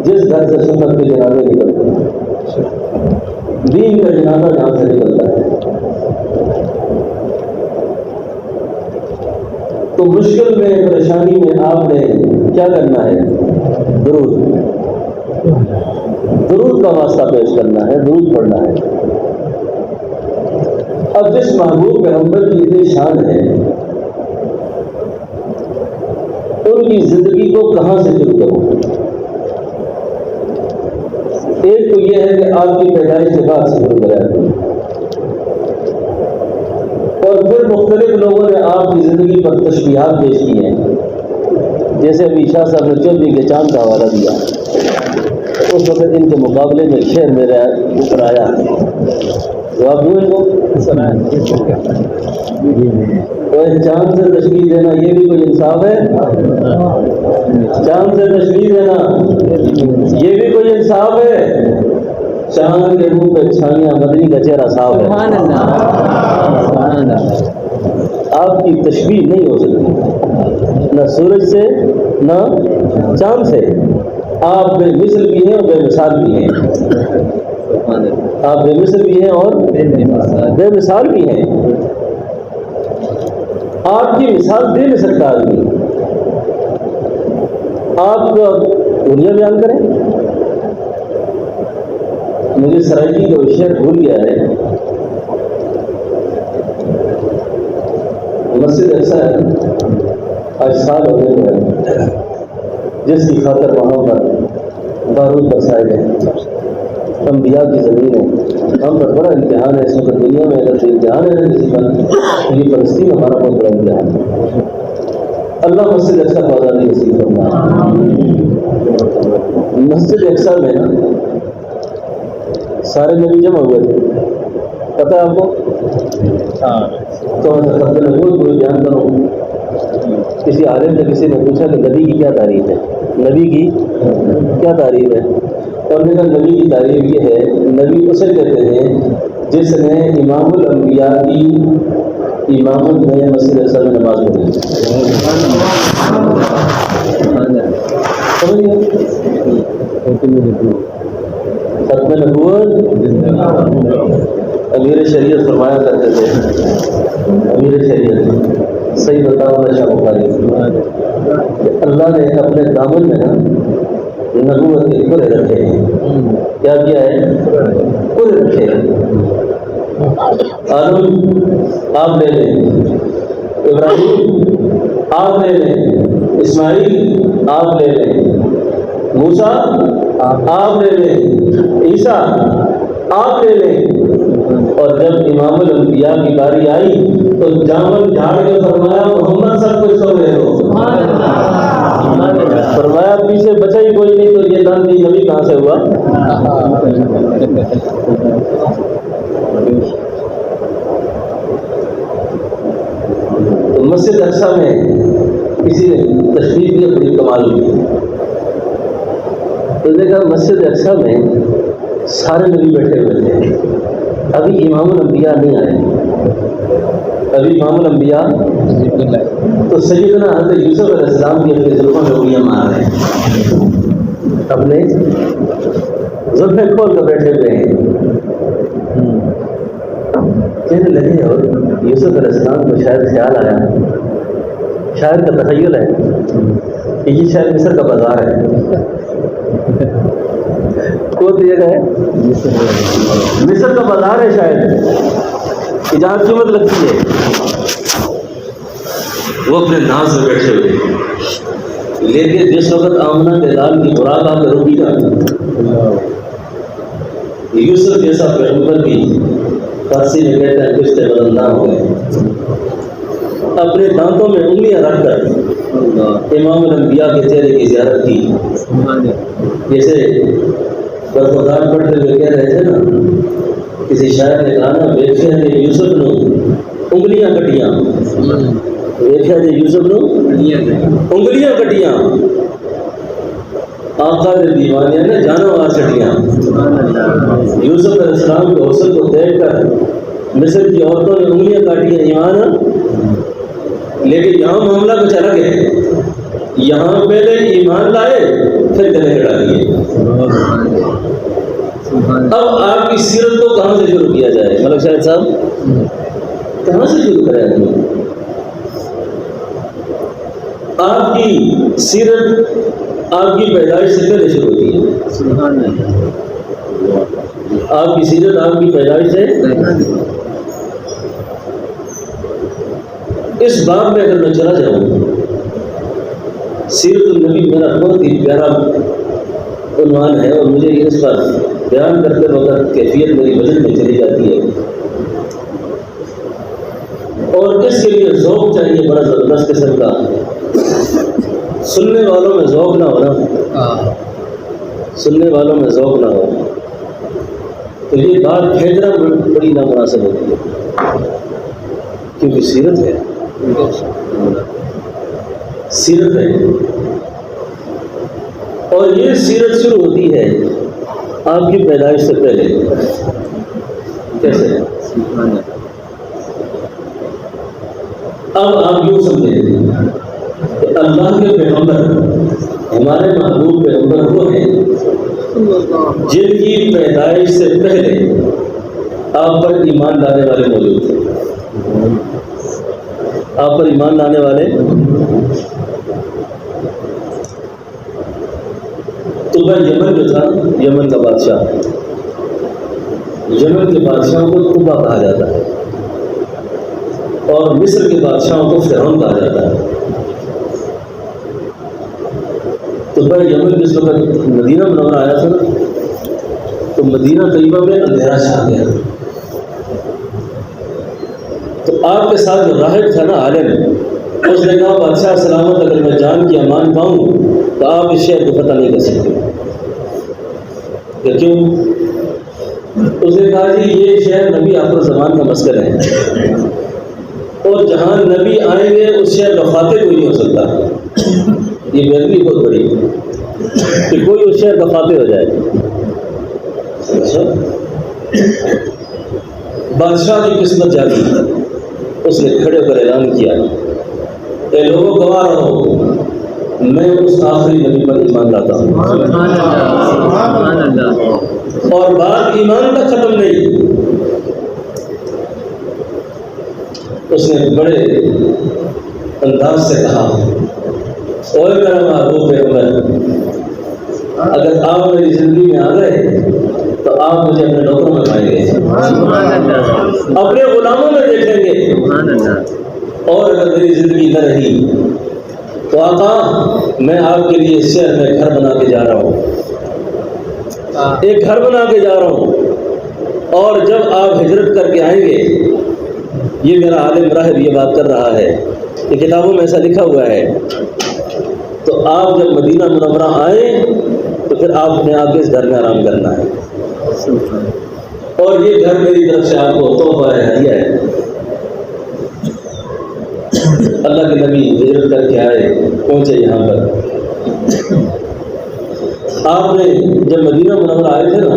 جس گھر سے سنت کے جنازے نکلتے ہیں. دین کا جنازہ جہاں سے نکلتا ہے. تو مشکل میں، پریشانی میں آپ نے کیا کرنا ہے؟ درود کا واسطہ پیش کرنا ہے، درود پڑھنا ہے. اب جس محبوب پیغمبر کی اتنی شان ہے، ان کی زندگی کو کہاں سے شروع کروں؟ ایک تو یہ ہے کہ آپ کی پیدائش کے بعد سے شروع کریں، اور پھر مختلف لوگوں نے آپ کی زندگی پر تشبیہات پیش کی ہیں. جیسے ابھی شاہ صاحب نے 14 کے چاند کا حوالہ دیا، اس وقت ان کے مقابلے میں شعر میرے اوپر آیا. جواب دوں ان کو؟ چاند سے تشبیہ دینا یہ بھی کوئی انصاف ہے؟ چاند سے تشبیہ دینا یہ بھی کوئی انصاف ہے؟ چاند کے منہ پہ چھائیاں، مدنی کا چہرہ صاف ہے. آپ کی تشبیہ نہیں ہو سکتی، نہ سورج سے نہ چاند سے. آپ بے مثل بھی ہیں اور بے مثال بھی ہیں. آپ بے مثل بھی ہیں اور بے مثال بھی ہیں. آپ کی مثال دے نہیں سکتا آدمی. آپ دنیا بیان کریں. مجھے سرائکی کا شعر بھول گیا ہے. مسجد ایسا ہے، آج سال ہو گئے، جس کی خاطر وہاں پر بارود برسائے گئے. انبیاء کی زمین ہے. ہم پر بڑا امتحان ہے اس وقت دنیا میں. اگر امتحان ہے کسی پر، یہ فلسطین ہمارا بہت بڑا امتحان ہے. اللہ مسجد اقصی کو آزادی نصیب فرمائے. مسجد اقصی میں نا سارے نبی جمع ہوئے تھے، پتہ ہے آپ کو؟ تو خط نبوت کو بیان کرو. کسی عالم سے کسی نے پوچھا کہ نبی کی کیا تعریف ہے؟ نبی کی کیا تعریف ہے؟ اور نے کہا نبی کی تعریف یہ ہے، نبی اسے کہتے ہیں جس نے امام الانبیاء کی امامت میں مسجد اقصی میں نماز پڑھی. ختم نبوت امیر شریعت فرمایا کرتے تھے. امیر شریعت صحیح بتاؤ شاہ بخاری کہ اللہ نے اپنے دامن میں نا نبوت کے کھلے رکھے ہیں. کیا کیا ہے؟ کھلے رکھے ہیں. آدم آپ لے لیں، ابراہیم آپ لے لیں، اسماعیل آپ لے لیں، موسیٰ آپ لے لیں، عیسیٰ آپ لے لیں. اور جب امام الانبیاء کی باری آئی تو جامن جھاڑ کے فرمایا محمد سب کچھ تو لے لو. فرمایا پیچھے بچا ہی کوئی نہیں. تو یہ دانتی نبی کہاں سے ہوا؟ تو مسجد اقصی میں کسی نے تشریح کی بڑی کمال کی. تو دیکھا مسجد اقصی میں سارے نبی بیٹھے ہوئے تھے، ابھی امام الانبیاء نہیں آئے، ابھی امام الانبیاء تو سیدنا حضرت یوسف علیہ السلام کی اپنے زلفوں میں انگلیاں مار رہے ہیں، اپنے زلفیں کھول کر بیٹھے ہوئے ہیں، کہنے لگے، اور یوسف علیہ السلام کو شاید خیال آیا، شاعر کا تخیل ہے کہ یہ شاید مصر کا بازار ہے، کون سی جگہ ہے؟ مصر کا بازار ہے شاید، کہ جہاں قیمت لگتی ہے۔ وہ اپنے ناز میں بیٹھے ہوئے، لیکن جس وقت آمنہ کے لال کی برات آ کے روکی نا، یوسف جیسا پیغمبر بھی فارسی میں کہتے ہیں رشتے بدلنا ہو گئے، اپنے دانتوں میں انگلیاں رکھ کر امام الانبیاء کے چہرے کی زیارت کی، جیسے برخودار پڑھتے ہوئے کہہ رہے تھے نا، کسی شاعر نے کہا نا، ویکھیا جے یوسف نو انگلیاں کٹیاں، ویکھیا جے یوسف نو انگلیاں کٹیاں، آقا دے دیوانے نے جانوں آ چڑیاں۔ یوسف علیہ السلام کے حسن کو دیکھ کر مصر کی عورتوں نے انگلیاں کاٹی ہیں، ایمان، لیکن یہاں معاملہ کچھ الگ ہے، یہاں پہلے ایمان لائے پھر گلے لڑا دیے۔ اب آپ کی سیرت کو کہاں سے شروع کیا جائے؟ ملک شاہد صاحب کہاں سے شروع کریں آدمی؟ آپ کی سیرت آپ کی پیدائش سے پہلے شروع ہوتی ہے، آپ کی سیرت آپ کی پیدائش سے۔ اس بات میں اگر میں چلا جاؤں، سیرت النبی میرا بہت ہی پیارا عنوان ہے، اور مجھے اس پر بیان کرتے وقت کیفیت میری وجن میں چلی جاتی ہے، اور اس کے لیے ذوق چاہیے بڑا زبردست قسم کا، سننے والوں میں ذوق نہ ہونا، سننے والوں میں ذوق نہ ہو تو یہ بات پھینکنا بڑی نامناسب ہوتی ہے، کیونکہ سیرت ہے، سیرت ہے، اور یہ سیرت شروع ہوتی ہے آپ کی پیدائش سے پہلے۔ کیسے؟ اب آپ یوں سمجھیں کہ اللہ کے پیغمبر، ہمارے محبوب پیغمبر وہ ہیں جن کی پیدائش سے پہلے آپ پر ایمان لانے والے موجود تھے، آپ پر ایمان لانے والے۔ تو بھائی یمن جو تھا، یمن کا بادشاہ، یمن کے بادشاہوں کو طبا کہا جاتا ہے، اور مصر کے بادشاہوں کو فرعون کہا جاتا ہے۔ تو بھائی یمن جس وقت مدینہ منورہ آیا تھا نا، تو مدینہ طیبہ میں اندھیرا چھا گیا، تو آپ کے ساتھ جو راہب تھا نا، عالم، اس نے کہا بادشاہ سلامت، اگر میں جان کی امان پاؤں تو آپ اس شہر کو فتح نہیں کر سکتے۔ کہ کیوں؟ اس نے کہا جی یہ شہر نبی آخر زمان کا مسکن ہے، اور جہاں نبی آئیں گے اس شہر کا فاتح کوئی نہیں ہو سکتا۔ یہ بہتری بہت بڑی کہ کوئی اس شہر کا فاتح ہو جائے۔ بادشاہ کی قسمت جاگی، اس نے کھڑے ہو کر اعلان کیا، اے لوگوں گواہ رہو، میں اس آخری نبی پر ایمان لاتا ہوں، اور بات ایمان تک ختم نہیں۔ اس نے بڑے انداز سے کہا، اور میرا محبوب پیغمبر، اگر آپ میری زندگی میں آ گئے تو آپ مجھے اپنے نوکروں میں پائیں گے، اپنے غلاموں میں دیکھیں گے، اور اگر میری زندگی نہ رہی تو آقا میں آپ کے لیے اس شہر میں گھر بنا کے جا رہا ہوں، ایک گھر بنا کے جا رہا ہوں، اور جب آپ ہجرت کر کے آئیں گے، یہ میرا عالم راہب یہ بات کر رہا ہے، یہ کتابوں میں ایسا لکھا ہوا ہے، تو آپ جب مدینہ منورہ آئیں تو پھر آپ نے آ کے اس گھر میں آرام کرنا ہے، اور یہ گھر میری طرف سے آپ کو تحفہ ہے، ہدیہ ہے۔ اللہ کے نبی ہجرت کر کے آئے، پہنچے یہاں پر۔ آپ نے جب مدینہ منورہ آئے تھے نا،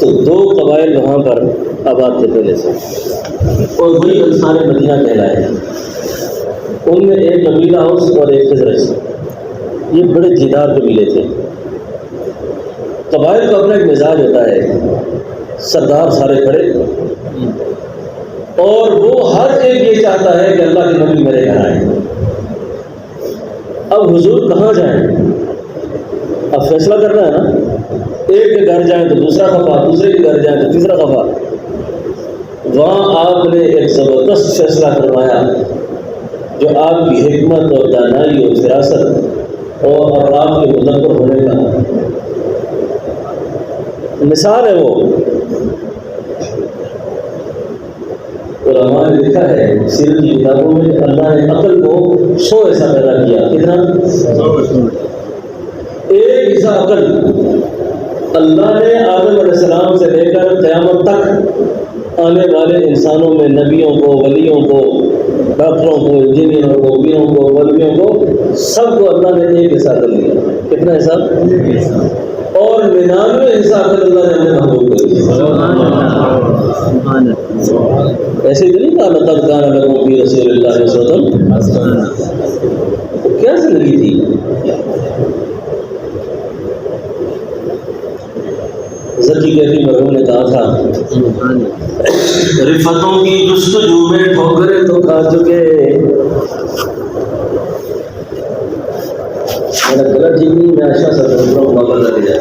تو 2 قبائل وہاں پر آباد تھے پہلے سے، اور وہی انصار مدینہ کہلائے۔ ان میں ایک قبیلہ اوس اور ایک خزرج، یہ بڑے جدار قبیلے تھے۔ قبائل کا اپنا ایک مزاج ہوتا ہے، سردار سارے کھڑے، اور وہ ہر ایک یہ چاہتا ہے کہ اللہ کے نبی میرے گھر آئے۔ اب حضور کہاں جائیں؟ اب فیصلہ کرنا ہے نا، ایک کے گھر جائیں تو دوسرا خفا، دوسرے کے گھر جائیں تو تیسرا خفا۔ وہاں آپ نے ایک زبردست فیصلہ کروایا جو آپ کی حکمت اور دانائی اور فراست اور آپ کے مدبر ہونے کا مثال ہے۔ وہ علماء نے لکھا ہے سیرت کی کتابوں میں، اللہ نے عقل کو 100 ایسا پیدا کیا۔ کتنا؟ 100۔ ایک حصہ عقل اللہ نے آدم علیہ السلام سے لے کر قیامت تک آنے والے انسانوں میں نبیوں کو، ولیوں کو، ڈاکٹروں کو، انجینئروں کو، پیروں کو، مولویوں کو، سب کو اللہ نے ایک حصہ کر لیا۔ کتنا حصہ؟ اور 99 حصہ عقل اللہ نے ہمیں محبوب کر دیا۔ ایسے تو نہیں کہا لقد کان لکم فی رسول اللہ اسوۃ حسنہ، کیا زندگی تھی؟ ذکی کیفی مرحوم نے کہا تھا رفتوں کی جستجو میں ٹھوکریں تو کھا چکے۔ میرا غلط ٹھیک نہیں، میں اچھا سا کرتا ہوں، واپس لگ جائے۔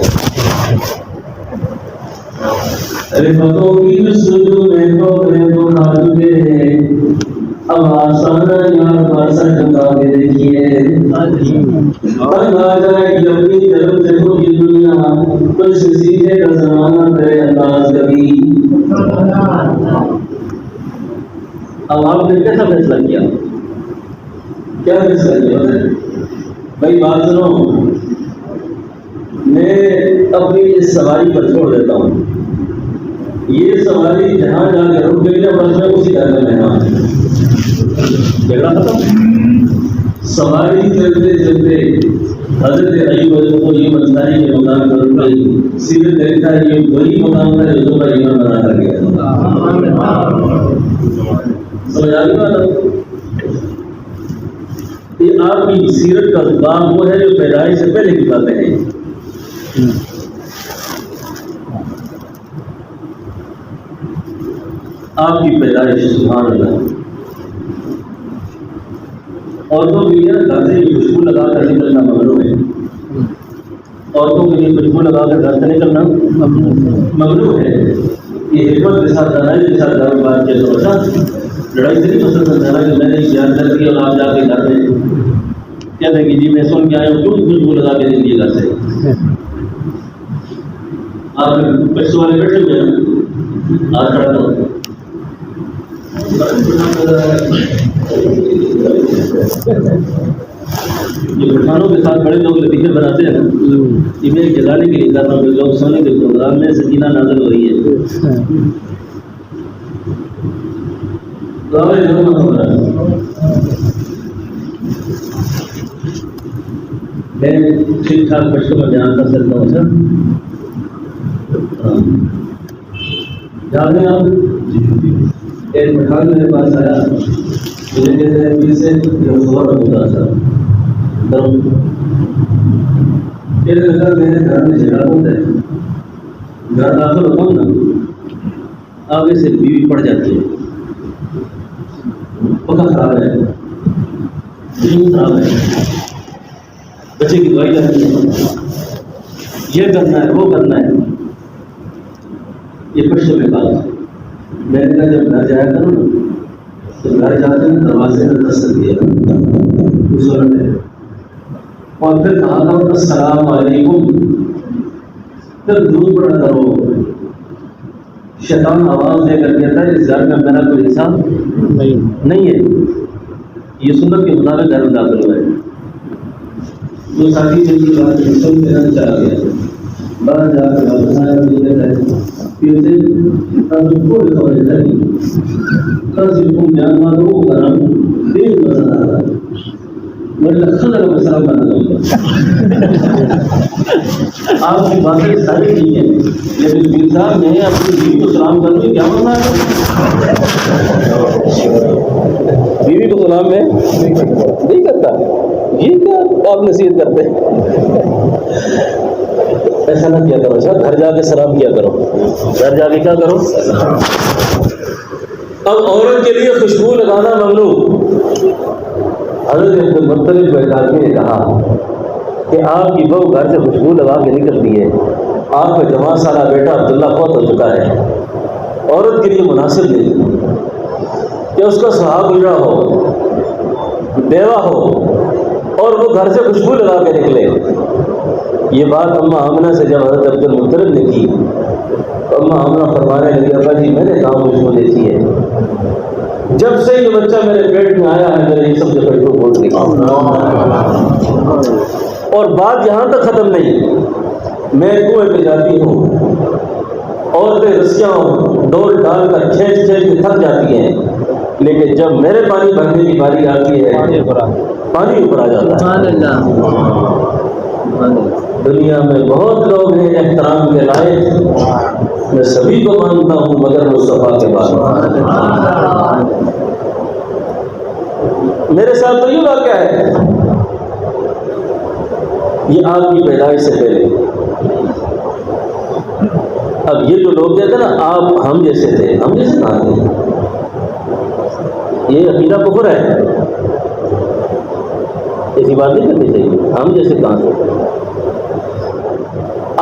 رفتوں کی جستجو میں ٹھوکریں تو کھا چکے، اب آسان یار پاسا جھکا کے دیکھیے، تنگ آ جائے گی اپنی طرف سے پوری دنیا، کچھ سیدھے کا زمانہ کرے انداز کبھی۔ اب آپ نے کیسا فیصلہ کیا؟ کیا فیصلہ کیا بھائی؟ بات سنو، میں اپنی اس سواری پر چھوڑ دیتا ہوں، یہ سواری جہاں جا کے رک گئی نا بس میں اسی گھر میں مہمان ہوں۔ جھگڑا ختم۔ سواری چلتے چلتے حضرت ایوب کو یہ انصاری کے مقام پر رک گئی۔ سیرت لکھتا ہے یہ وہی مقام تھا جو دوبارہ ایمان بنا کر گیا۔ سمجھ آ گئی بات؟ یہ آپ کی سیرت کا باب وہ ہے جو پیدائش سے پہلے کی باتیں ہیں۔ آپ کی پیدائش، سبحان اللہ، عورتوں کے لیے گھر سے خوشبو لگا کر نکلنا ممنوع ہے۔ عورتوں کے لیے خوشبو لگا کر گھر سے نکلنا ممنوع ہے۔ یہ حکمت کے ساتھ دانائی کے ساتھ گھر میں بات کیا تو اچھا لڑائی سے نہیں ہو سکتا کہ میں نے بیان کر دیا اور آپ جا کے گھر میں کہتے ہیں کہ جی میں سن کے آیا ہوں، کیوں خوشبو لگا کے نکلیے گھر سے؟ آپ بچوں والے بیٹھے ہوئے ہیں، ہاتھ کھڑا کرو۔ یہ پٹھانوں کے ساتھ بڑے لوگ لطیفے بناتے ہیں نا، یہ میں جگانے کے لیے کر رہا ہوں کہ لوگ سونے کے پروگرام میں سکینہ نازل ہو رہی ہے۔ میں ٹھیک ٹھاک بچوں میں بیان کر سکتا ہوں سر؟ جانتے ہیں آپ، ایک پٹھان میرے پاس آیا، مجھے کہتے ہیں پھر سے خبر ہوتا تھا میرے نظر میرے گھر میں جھگڑا ہوتا ہے، گھر داخل ہوتا ہوں نا، آگے سے بیوی پڑ جاتی ہے، پکا خراب ہے، دین خراب ہے، بچے کی دوائی کرنی ہے، یہ کرنا ہے وہ کرنا ہے، یہ پشتوں میں بات۔ میں نے کہا جب گھر جایا کروں نا تو گھر جاتے ہیں دروازے میں دستک دیا اور پھر کہا تھا السلام علیکم، پھر دودھ پڑا کرو۔ شیطان آواز دے کر کہتا ہے اس گھر میں میرا کوئی حصہ نہیں ہے، یہ سنت کے مطابق گھر میں داخل ہوئے۔ وہ ساتھی کی بات سن کے نہ چلا گیا، باہر جا کے واپس آیا، مجھے کہتا ہے پھر سے کوئی خبر نہیں، کل سے حکم بیان ہوا تو وہ کرام دیر مزہ آ رہا ہے۔ میرے خدا کو سلام کرنا چاہیے. آپ کی باتیں ساری ٹھیک ہیں لیکن پیر صاحب نے اپنی بیوی کو سلام کرنے کی کیا مسئلہ ہے؟ بیوی کو سلام میں نہیں کرتا. یہ کیا آپ نصیحت کرتے ہیں؟ ایسا نہ کیا کرو سر, گھر جا کے سلام کیا کرو, گھر جا کے کیا کرو. اب عورت کے لیے خوشبو لگانا ممنوع. حضرت عبد المطلب بیداغی نے کہا کہ آپ کی بہو گھر سے خوشبو لگا کے نکلتی ہے, آپ کا 9 سالہ بیٹا عبداللہ فوت ہو چکا ہے, عورت کے لیے مناسب نہیں کہ اس کا سہاگ گزرا ہو, بیوہ ہو اور وہ گھر سے خوشبو لگا کے نکلے. یہ بات اماں آمنہ سے جب حضرت عبد المطلب نے کی تو اماں آمنہ فرمانے لگی, ابا جی میں نے کہاں خوشبو دیتی ہے, جب سے یہ بچہ میرے پیٹ میں آیا ہے میرے یہ سب سے خوشبو بول گئی. اور بات یہاں تک ختم نہیں, میں کنویں پہ جاتی ہوں, عورتیں رسیاں ڈول ڈال کر کھینچ کھینچ کے تھک جاتی ہیں, لیکن جب میرے پانی بھرنے کی باری آتی ہے پانی اوپر آ جاتا ہے. دنیا میں بہت لوگ ہیں احترام کے لائق, میں سبھی کو مانتا ہوں مگر مصطفیٰ کے بعد. میرے ساتھ تو یہ واقعہ ہے, یہ آپ کی پیدائش سے پہلے. اب یہ جو لوگ کہتے ہیں نا آپ ہم جیسے تھے, ہم جیسے کہاں تھے, یہ عقیدہ کفر ہے, ایسی بات نہیں کرنی چاہیے. ہم جیسے کہاں تھے,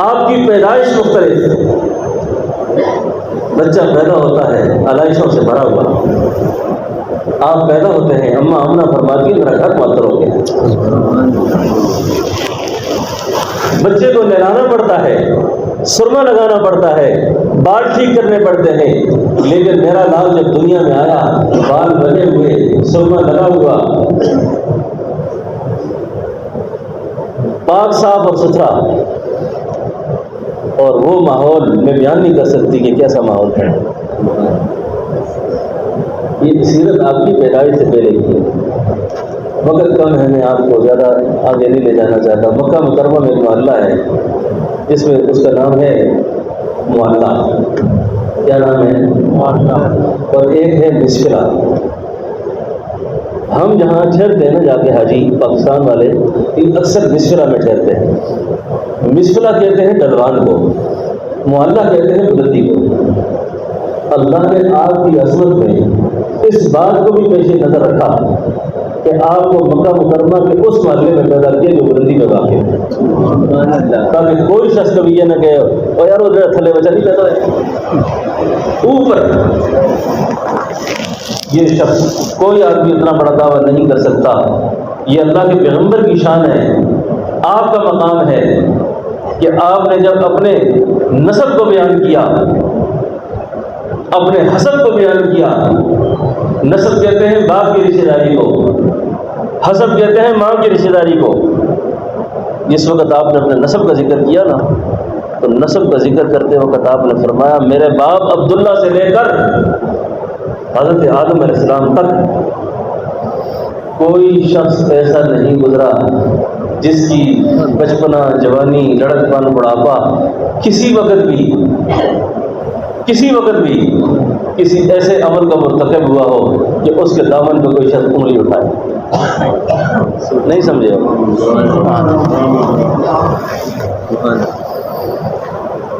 آپ کی پیدائش مختلف. بچہ پیدا ہوتا ہے علائشوں سے بھرا ہوا, آپ پیدا ہوتے ہیں اماں آمنہ فرماتی ہے میرا گھر معطر ہو گیا. بچے کو نہلانا پڑتا ہے, سرما لگانا پڑتا ہے, بال ٹھیک کرنے پڑتے ہیں, لیکن میرا لال جب دنیا میں آیا بال بنے ہوئے, سرما لگا ہوا, پاک صاف اور ستھرا, اور وہ ماحول میں بیان نہیں کر سکتی کہ کیسا ماحول تھا. یہ سیرت آپ کی پیدائش سے پہلے کی ہے. وقت کم ہے, میں آپ کو زیادہ آگے نہیں لے جانا چاہتا. مکہ مکرمہ میں ایک محلہ ہے جس میں اس کا نام ہے محلہ. کیا نام ہے؟ محلہ. اور ایک ہے مسفرہ. ہم جہاں ٹھہرتے ہیں نا جا کے حاجی پاکستان والے, اکثر مسفرہ میں ٹھہرتے ہیں. مسفرہ کہتے ہیں ڈلوان کو, محلہ کہتے ہیں بلندی کو. اللہ نے آپ کی عظمت میں اس بات کو بھی پیش نظر رکھا کہ آپ کو مکہ مکرمہ کے اس محلے میں پیدا کیا جو بلندی میں واقع ہے, تاکہ کوئی شخص کبھی یہ نہ کہے او یار وہ تھلے بچہ نہیں پیدا ہے اوپر. یہ شخص کوئی آدمی اتنا بڑا دعویٰ نہیں کر سکتا. یہ اللہ کے پیغمبر کی شان ہے, آپ کا مقام ہے کہ آپ نے جب اپنے نسب کو بیان کیا, اپنے حسب کو بیان کیا. نسب کہتے ہیں باپ کی رشتہ داری کو, حسب کہتے ہیں ماں کی رشتہ داری کو. جس وقت آپ نے اپنے نسب کا ذکر کیا نا, تو نسب کا ذکر کرتے وقت آپ نے فرمایا میرے باپ عبداللہ سے لے کر حضرت آدم علیہ السلام تک کوئی شخص ایسا نہیں گزرا جس کی بچپنا, جوانی, لڑکپن, بڑھاپا کسی وقت بھی کسی ایسے عمل کا مرتکب ہوا ہو کہ اس کے دامن پہ کوئی شخص انگلی اٹھائے. نہیں سمجھے ہو؟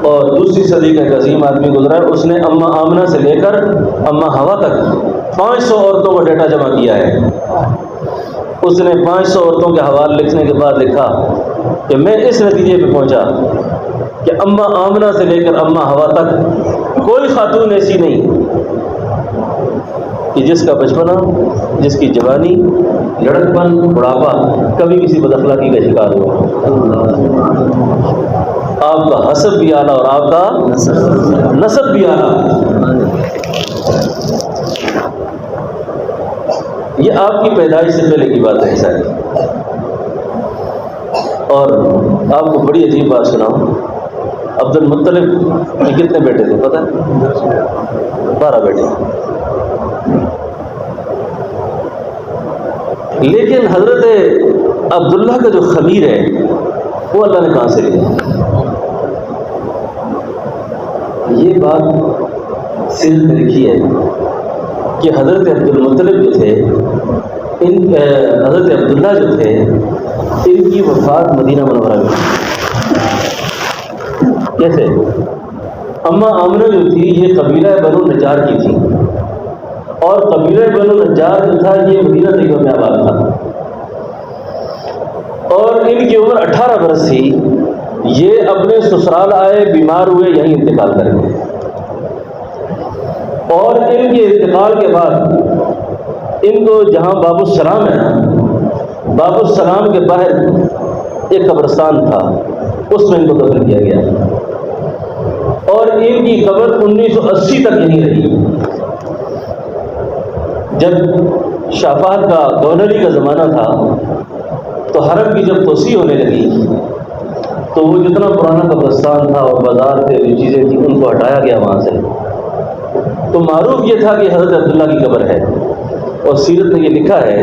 اور دوسری صدی کا ایک عظیم آدمی گزرا ہے, اس نے اماں آمنہ سے لے کر اماں حوا تک 500 عورتوں کا ڈیٹا جمع کیا ہے. اس نے 500 عورتوں کے حوالے لکھنے کے بعد لکھا کہ میں اس نتیجے پہ پہنچا کہ اماں آمنہ سے لے کر اماں حوا تک کوئی خاتون ایسی نہیں کہ جس کا بچپنا, جس کی جوانی, لڑکپن, بڑھاپا کبھی کسی بداخلاقی کا شکار ہوا. آپ کا حسب بھی اعلیٰ اور آپ کا نسب بھی اعلیٰ. یہ آپ کی پیدائش سے پہلے کی بات ہے ساری. اور آپ کو بڑی عجیب بات سناؤں, عبد المطلب کے کتنے بیٹے تھے پتہ ہے؟ 12 بیٹے. لیکن حضرت عبداللہ کا جو خمیر ہے وہ اللہ نے کہاں سے لیا؟ یہ بات سیرت میں لکھی ہے کہ حضرت عبد المطلب جو تھے، حضرت عبداللہ جو تھے، ان کی وفات مدینہ منورہ میں۔ کیسے؟ اماں آمنہ جو تھی یہ قبیلہ بنو نجار کی تھی، اور قبیلہ بنو نجار جو تھا یہ مدینہ طیبہ میں آباد تھا، اور ان کی عمر 18 برس تھی۔ یہ اپنے سسرال آئے، بیمار ہوئے، یہیں انتقال کر گئے، اور ان کے انتقال کے بعد ان کو جہاں باب السلام ہے نا، باب السلام کے باہر ایک قبرستان تھا، اس میں ان کو دفن کیا گیا، اور ان کی قبر 1980 تک یہیں رہی۔ جب شاہ فہد کا گورنری کا زمانہ تھا تو حرم کی جب توسیع ہونے لگی تو وہ جتنا پرانا قبرستان تھا اور بازار تھے، جو چیزیں تھیں، ان کو ہٹایا گیا وہاں سے۔ تو معروف یہ تھا کہ حضرت عبداللہ کی قبر ہے، اور سیرت میں یہ لکھا ہے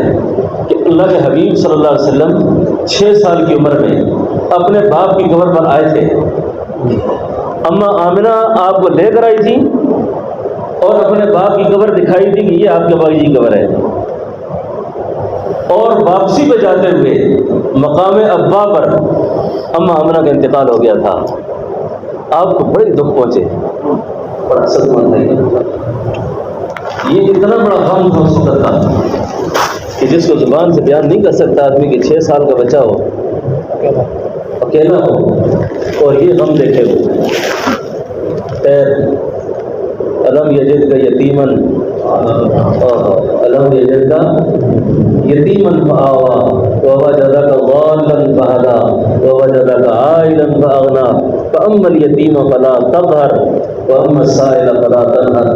کہ اللہ کے حبیب صلی اللہ علیہ وسلم 6 سال کی عمر میں اپنے باپ کی قبر پر آئے تھے۔ اماں آمنہ آپ کو لے کر آئی تھی اور اپنے باپ کی قبر دکھائی تھی کہ یہ آپ کے بھائی کی قبر ہے، اور واپسی پہ جاتے ہوئے مقام ابا پر اماں آمنہ کا انتقال ہو گیا تھا۔ آپ کو بڑے دکھ پہنچے، بڑا صدمہ تھا، یہ اتنا بڑا غم تھا اس وقت کا کہ جس کو زبان سے بیان نہیں کر سکتا آدمی کہ 6 سال کا بچہ ہو، اکیلا ہو، اور یہ غم دیکھے ہو۔ علم یجد کا یتیمن، علم یجد کا یتیمن فآوا ووجدک ضالا فہدا ووجدک عائلا فأغنا فأما الیتیم فلا تقہر واما السائل فلا تنہر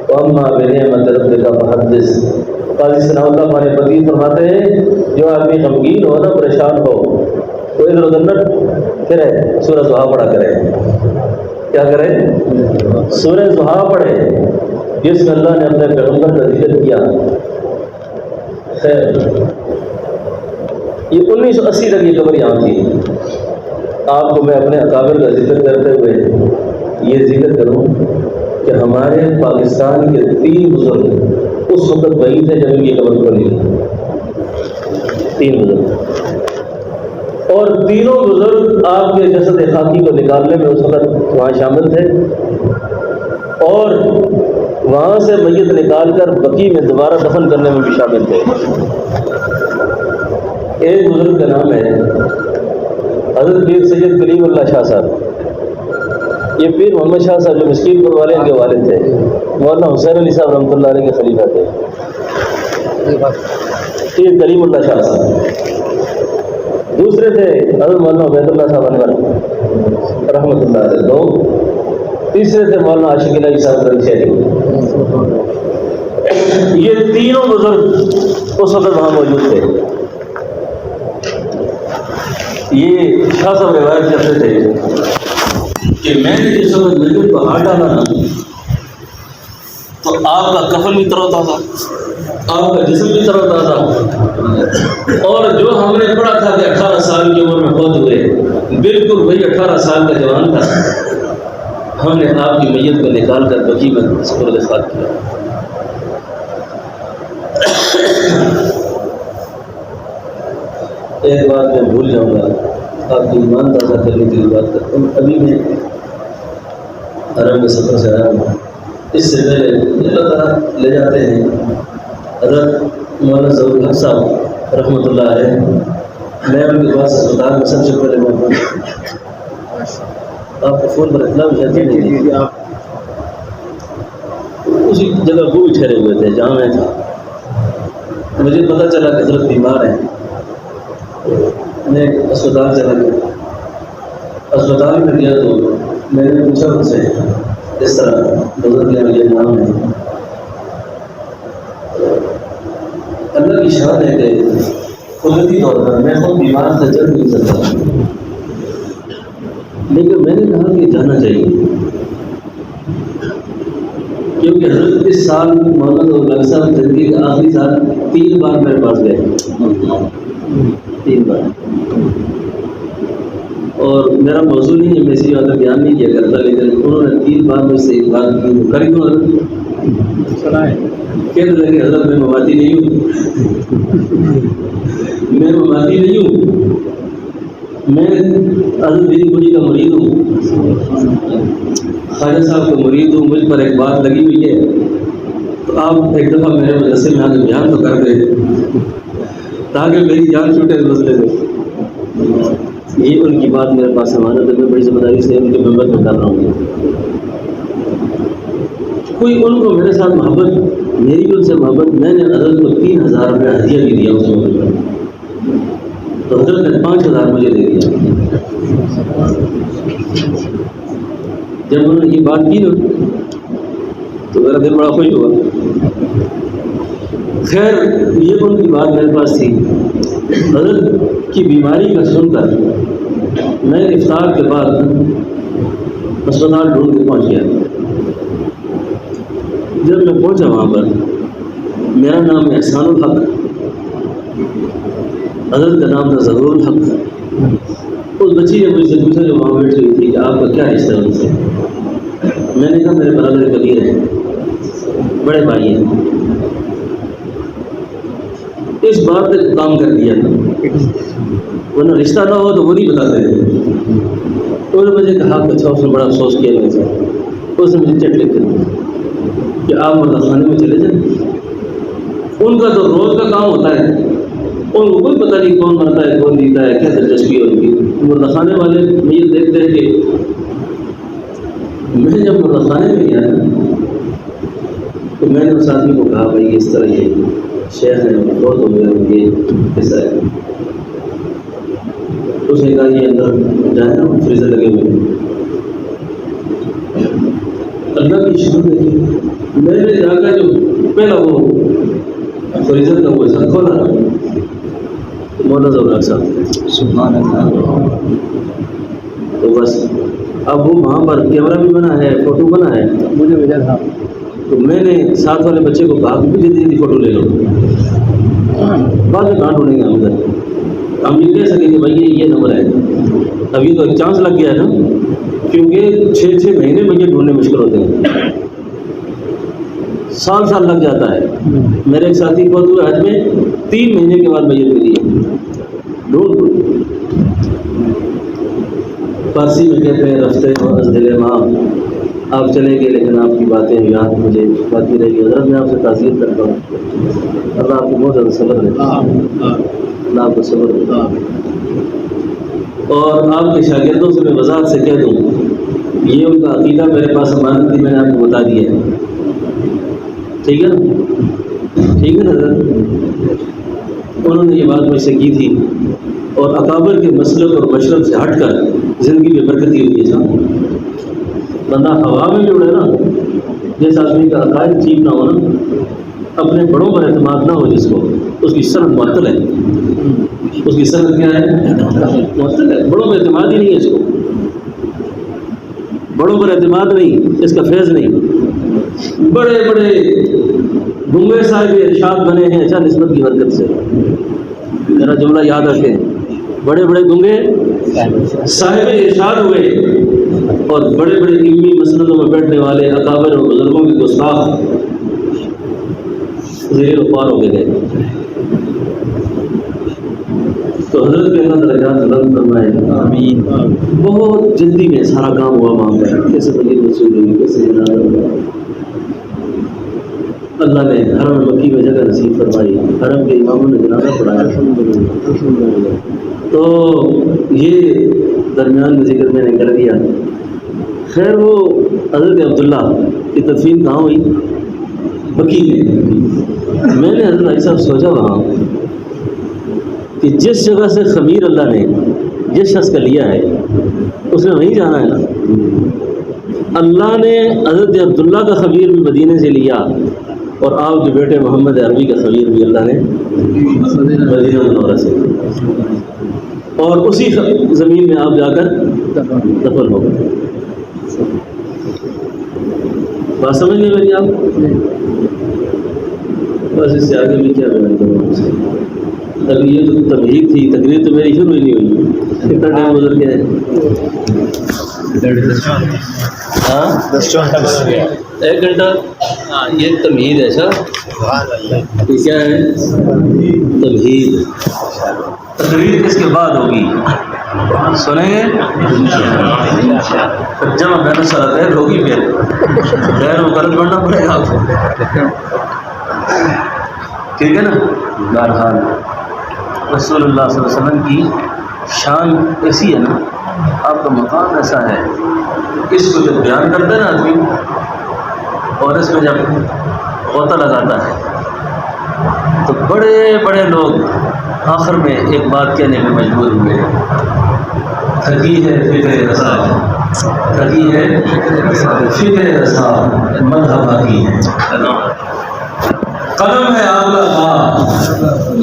واما بنعمت ربک فحدث۔ قاضی ثناء اللہ خان پتی فرماتے ہیں جو آدمی غمگین ہو نا، پریشان ہو، تو ادھر ادھر نہ پھرے، سورہ ضحیٰ پڑھا کرے۔ کیا کرے؟ سورہ ضحیٰ پڑھے، جس میں اللہ نے اپنے پیغمبر کا ذکر کیا۔ خیر، یہ 1980 تک یہ قبر یہاں تھی۔ آپ کو میں اپنے اکابر کا ذکر کرتے ہوئے یہ ذکر کروں کہ ہمارے پاکستان کے 3 بزرگ اس وقت وہیں تھے جب ان کی قبر کھولی، 3 بزرگ، اور تینوں بزرگ آپ کے جسد خاکی کو نکالنے میں اس وقت وہاں شامل تھے، اور وہاں سے میت نکال کر بقیع میں دوبارہ دفن کرنے میں بھی شامل تھے۔ ایک بزرگ کا نام ہے حضرت پیر سید کلیم اللہ شاہ صاحب۔ یہ پیر محمد شاہ صاحب جو مسکین پور والے ان کے والد تھے، مولانا حسین علی صاحب رحمۃ اللہ علیہ کے خلیفہ تھے۔ پیر کلیم اللہ شاہ صاحب دوسرے تھے حضرت مولانا عبید اللہ صاحب انور رحمۃ اللہ علیہ، 2۔ تیسرے تھے مولانا عاشق الہی صاحب رنگشہری۔ یہ تینوں بزرگ اس وقت وہاں موجود تھے۔ یہ شاہ صاحب روایت کرتے تھے کہ میں نے جس وقت میت کو ہاتھ ڈالا نا تو آپ کا کفن بھی ترو تازہ، آپ کا جسم بھی ترو تازہ، اور جو ہم نے پڑھا تھا کہ 18 سال کی عمر میں فوت ہوئے، بالکل وہی 18 سال کا جوان تھا۔ ہم نے آپ کی میت کو نکال کر بقیع میں سپرد خاک کیا۔ ایک بات میں بھول جاؤں گا، آپ کی ایمان تازہ کرنے کے لیے بات کرتا ہوں۔ ابھی میں حرم کے سفر سے آیا ہوں، اس سے پہلے اللہ تعالیٰ لے جاتے ہیں حضرت مولانا ظہور الحق صاحب رحمۃ اللہ علیہ۔ میں ان کے پاس اسپتال میں سب سے پہلے موجود، آپ کو فون پر اطلاع بھی جاتی نہیں، آپ اسی جگہ وہ بھی ٹھہرے ہوئے تھے جہاں میں تھا۔ مجھے پتہ چلا کہ حضرت بیمار ہیں، میں اسپتال چلا گیا۔ اسپتال میں گیا تو میں نے پوچھا ان سے اس طرح بزرگ یہ نام ہے۔ اللہ کی شان ہے کہ قدرتی طور پر میں خود بیمار سے چل نہیں سکتا، لیکن میں نے کہا کہ جانا چاہیے، کیونکہ حضرت اس سال مولانا صاحب زندگی کا آخری سال 3 بار میرے پاس گئے، 3 بار، اور میرا موضوع نہیں ہے، میں اسی بات کا بیان نہیں کیا کرتا، لیکن انہوں نے 3 بار مجھ سے ایک بات کی، کری کیوں حضرت؟ کہنے لگے حضرت میں مماتی نہیں ہوں، میں مماتی نہیں ہوں، میں حضرت دین پوری کا مرید ہوں، خواجہ صاحب کا مرید ہوں، مجھ پر ایک بات لگی ہوئی ہے، تو آپ ایک دفعہ میرے مدرسے میں آنے بیان تو کر دیں تاکہ میری جان چھوٹے اس مسئلے سے۔ یہ ان کی بات میرے پاس امانت ہے، میں بڑی ذمہ داری سے ان کے ممبر میں ڈال رہا ہوں۔ کوئی ان کو میرے ساتھ محبت، میری ان سے محبت، میں نے حضرت کو 3000 روپیہ ہدیہ بھی دیا اس وقت، تو حضرت نے 5000 مجھے دے دیا۔ جب انہوں نے یہ بات کی نا تو میرا دل بڑا خوش ہوا۔ خیر یہ ان کی بات میرے پاس تھی۔ حضرت کی بیماری کا سن کر میں افطار کے بعد اسپتال ڈھونڈ کے پہنچ گیا۔ جب میں پہنچا وہاں پر، میرا نام ہے احسان الحق، حضرت کا نام تھا ظہور الحق۔ اس بچی نے مجھ سے پوچھا جو وہاں بیٹھی ہوئی تھی کہ آپ کا کیا رشتہ ہے ان سے؟ میں نے کہا میرے برادر کبیر ہیں، بڑے بھائی ہیں۔ اس بات نے کام کر دیا تھا، ورنہ رشتہ نہ ہو تو وہ نہیں بتاتے تھے۔ انہوں نے مجھے کہا کہ اچھا، اس نے بڑا افسوس کیا میرے ساتھ، اس نے مجھے چٹ لکھ کر دیا کہ آپ مردہ خانے میں چلے جائیں۔ ان کا تو روز کا کام ہوتا ہے، ان کو کوئی پتہ نہیں کون مرتا ہے کون جیتا ہے، کیا دلچسپی ہے ان کی۔ مردہ خانے والے یہ دیکھتے ہیں کہ میں جب مردہ خانے میں گیا تو میں نے اس آدمی کو کہا بھائی اس طرح یہ شیخ ہے بہت ہو گیا، یہ ایسا ہے۔ اس نے کہا یہ اندر جائے نا، فریزر لگے ہوئے ہیں۔ اللہ کی شکر ہے میں نے جا کر جو پہلا وہ فریزر کا وہ سب کھولا مولانا ظہور صاحب، سبحان اللہ۔ تو بس اب وہ وہاں پر کیمرہ بھی بنا ہے، فوٹو بنا ہے، مجھے بھیجا تھا، تو میں نے ساتھ والے بچے کو کہا مجھے جلدی فوٹو لے لو، بعد میں کہاں ڈھونڈیں گے ہم ادھر، ہم یہ کہہ سکیں کہ بھائی یہ نمبر ہے۔ اب یہ تو ایک چانس لگ گیا ہے نا، کیونکہ 6 مہینے میں یہ ڈھونڈنے مشکل ہوتے ہیں، سال لگ جاتا ہے۔ میرے ایک ساتھی کو ہوئے حج میں 3 مہینے کے بعد میت ملی ہے، ڈھونڈ فارسی میں کہتے ہیں رفتے دل ماں، آپ چلیں گے لیکن آپ کی باتیں یاد مجھے باقی رہے گی۔ حضرت میں آپ سے تعزیت کرتا ہوں، اللہ آپ کو بہت زیادہ صبر دے، اللہ آپ کو صبر دے۔ اور آپ کے شاگردوں سے میں وضاحت سے کہہ دوں، یہ ان کا عقیدہ میرے پاس امانت تھی، میں نے آپ کو بتا دیا ہے، ٹھیک ہے نا؟ ٹھیک ہے نا حضرت؟ انہوں نے یہ بات مجھ سے کی تھی، اور اکابر کے مسلک اور مشرب سے ہٹ کر زندگی میں برکتی ہوئی ہے۔ بندہ ہوا میں بھی اڑے نا، جس آدمی کا عقائد ٹھیک نہ ہو نا، اپنے بڑوں پر اعتماد نہ ہو جس کو، اس کی صنعت معطل ہے۔ اس کی صنعت کیا ہے؟ معطل ہے، بڑوں پر اعتماد ہی نہیں ہے اس کو، بڑوں پر اعتماد نہیں، اس کا فیض نہیں۔ بڑے بڑے گنگے صاحب ارشاد بنے ہیں اچھا نسبت کی برکت سے، میرا جملہ یاد رکھیں، بڑے بڑے گنگے صاحب ارشاد ہوئے، اور بڑے بڑے علمی مسندوں میں بیٹھنے والے اکابر اور بزرگوں کے گستاخ زیر و پار ہو گئے۔ تو حضرت کے اللہ درجات بلند فرمائے، آمین۔ بہت جلدی میں سارا کام ہوا وہاں پر، کیسے بغیر وصول ہوئی، کیسے جنازہ ہوا۔ اللہ نے حرم مکی میں جگہ نصیب فرمائی، حرم کے اماموں نے جنازہ پڑھایا۔ تو یہ درمیان میں ذکر میں نے کر دیا۔ خیر وہ حضرت عبداللہ کی تدفین کہاں ہوئی؟ بکی میں نے حضرت عیسیٰ صاحب سوچا وہاں کہ جس جگہ سے خمیر اللہ نے جس شخص کا لیا ہے اس نے وہیں جانا ہے نا۔ اللہ نے حضرت عبداللہ کا خمیر بھی مدینے سے لیا، اور آپ کے بیٹے محمد عربی کا خمیر بھی اللہ نے مدینہ منورہ سے، اور اسی زمین میں آپ جا کر دفن ہو گئے۔ بات سمجھ لیں میری آپ؟ بس اس سے آگے میں کیا بیان کروں آپ سے؟ ابھی یہ تو تمہید تھی، تقریر تو میری شروع ہی نہیں ہوئی، کتنا ٹائم گزر گیا ہے؟ ہاں 1 گھنٹہ. یہ تمہید ہے سر، یہ کیا ہے؟ تمہید. تقریر اس کے بعد ہوگی، سنیں گے جب محنت سر خیر ہوگی پھر خیر مقرر پڑھنا پڑے گا آپ کو، ٹھیک ہے نا. بہرحال رسول اللہ صلی اللہ علیہ وسلم کی شان ایسی ہے نا، آپ کا مقام ایسا ہے، اس کو جب بیان کرتا ہے نا آدمی اور اس میں جب غوطہ لگاتا ہے تو بڑے بڑے لوگ آخر میں ایک بات کہنے میں مجبور ہوئے، تھکی ہے فکر رسا، تھکی ہے فکر رسا، مدح باقی ہے، قلم ہے آپ کا خواہ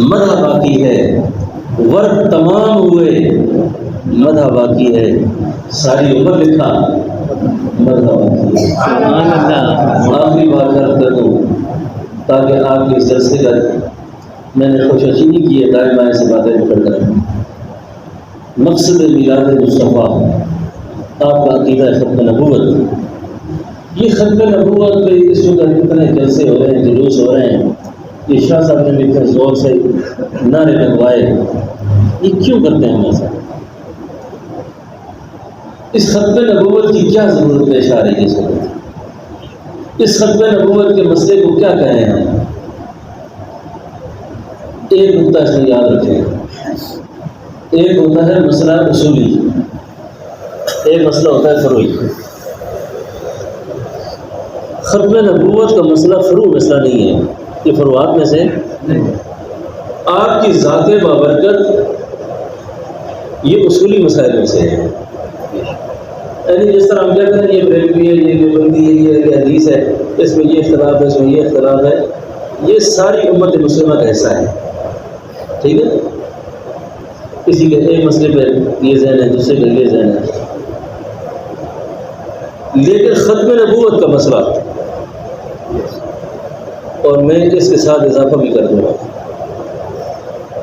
مدح باقی ہے، ورد تمام ہوئے مدح باقی ہے، ساری عمر لکھا مدح باقی ہے. آخری بات کر دوں تاکہ آپ کے اس جلسے کا میں نے کوشش نہیں کی ہے دائیں بائیں سے باتیں پکڑ کر. مقصد میلاد مصطفیٰ آپ کا عقیدہ ختم نبوت، یہ ختم نبوت پہ اس وقت اتنے جلسے ہو رہے ہیں، جلوس ہو رہے ہیں، یہ شاہ صاحب نے بھی اتنے زور سے نعرے لگوائے، یہ کیوں کرتے ہیں ہم ایسا؟ اس ختم نبوت کی کیا ضرورت پیش آ رہی ہے اس وقت؟ اس ختم نبوت کے مسئلے کو کیا کہیں ہم؟ ایک نقطہ اس میں یاد رکھیں، ایک ہوتا ہے مسئلہ اصولی، ایک مسئلہ ہوتا ہے فروعی. ختم نبوت کا مسئلہ فروع مسئلہ نہیں ہے، یہ فروعات میں سے آپ کی ذات بابرکت یہ اصولی مسائل میں سے ہے. یعنی جس طرح ہم کہتے ہیں یہ بریلوی ہے، یہ دیوبندی ہے، یہ حدیث ہے، اس میں یہ اختلاف ہے، اس میں یہ اختلاف ہے، یہ ساری امت مسلمہ کا حصہ ہے، ٹھیک ہے. کسی کے ایک مسئلے پہ یہ ذہن ہے، دوسرے کا یہ ذہن ہے، لیکن ختم نبوت کا مسئلہ، اور میں اس کے ساتھ اضافہ بھی کر دوں گا،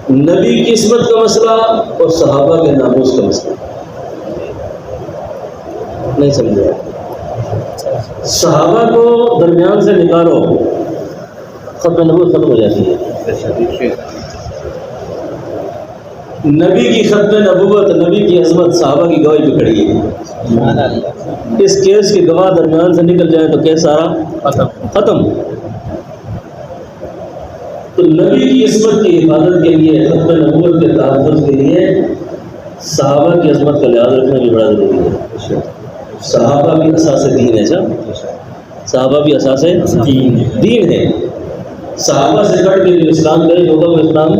نبی کی عصمت کا مسئلہ اور صحابہ کے ناموس کا مسئلہ. نہیں سمجھے؟ صحابہ کو درمیان سے نکالو، ختم نبوت ختم ہو جاتی ہے. نبی کی ختم نبوت، نبی کی عظمت صحابہ کی گواہی پہ کھڑی ہے. اس کیس کے گواہ درمیان سے نکل جائے تو کیس سارا ختم. تو نبی کی عصمت کی حفاظت کے لیے، ختم نبوت کے تحفظ کے لیے صحابہ کی عظمت کا لحاظ رکھنا بھی بڑا ضروری ہے. صحابہ بھی اساس دین ہے، صحابہ بھی اساس دین ہے. صحابہ سے کٹ کے جو اسلام نہیں ہوگا وہ اسلام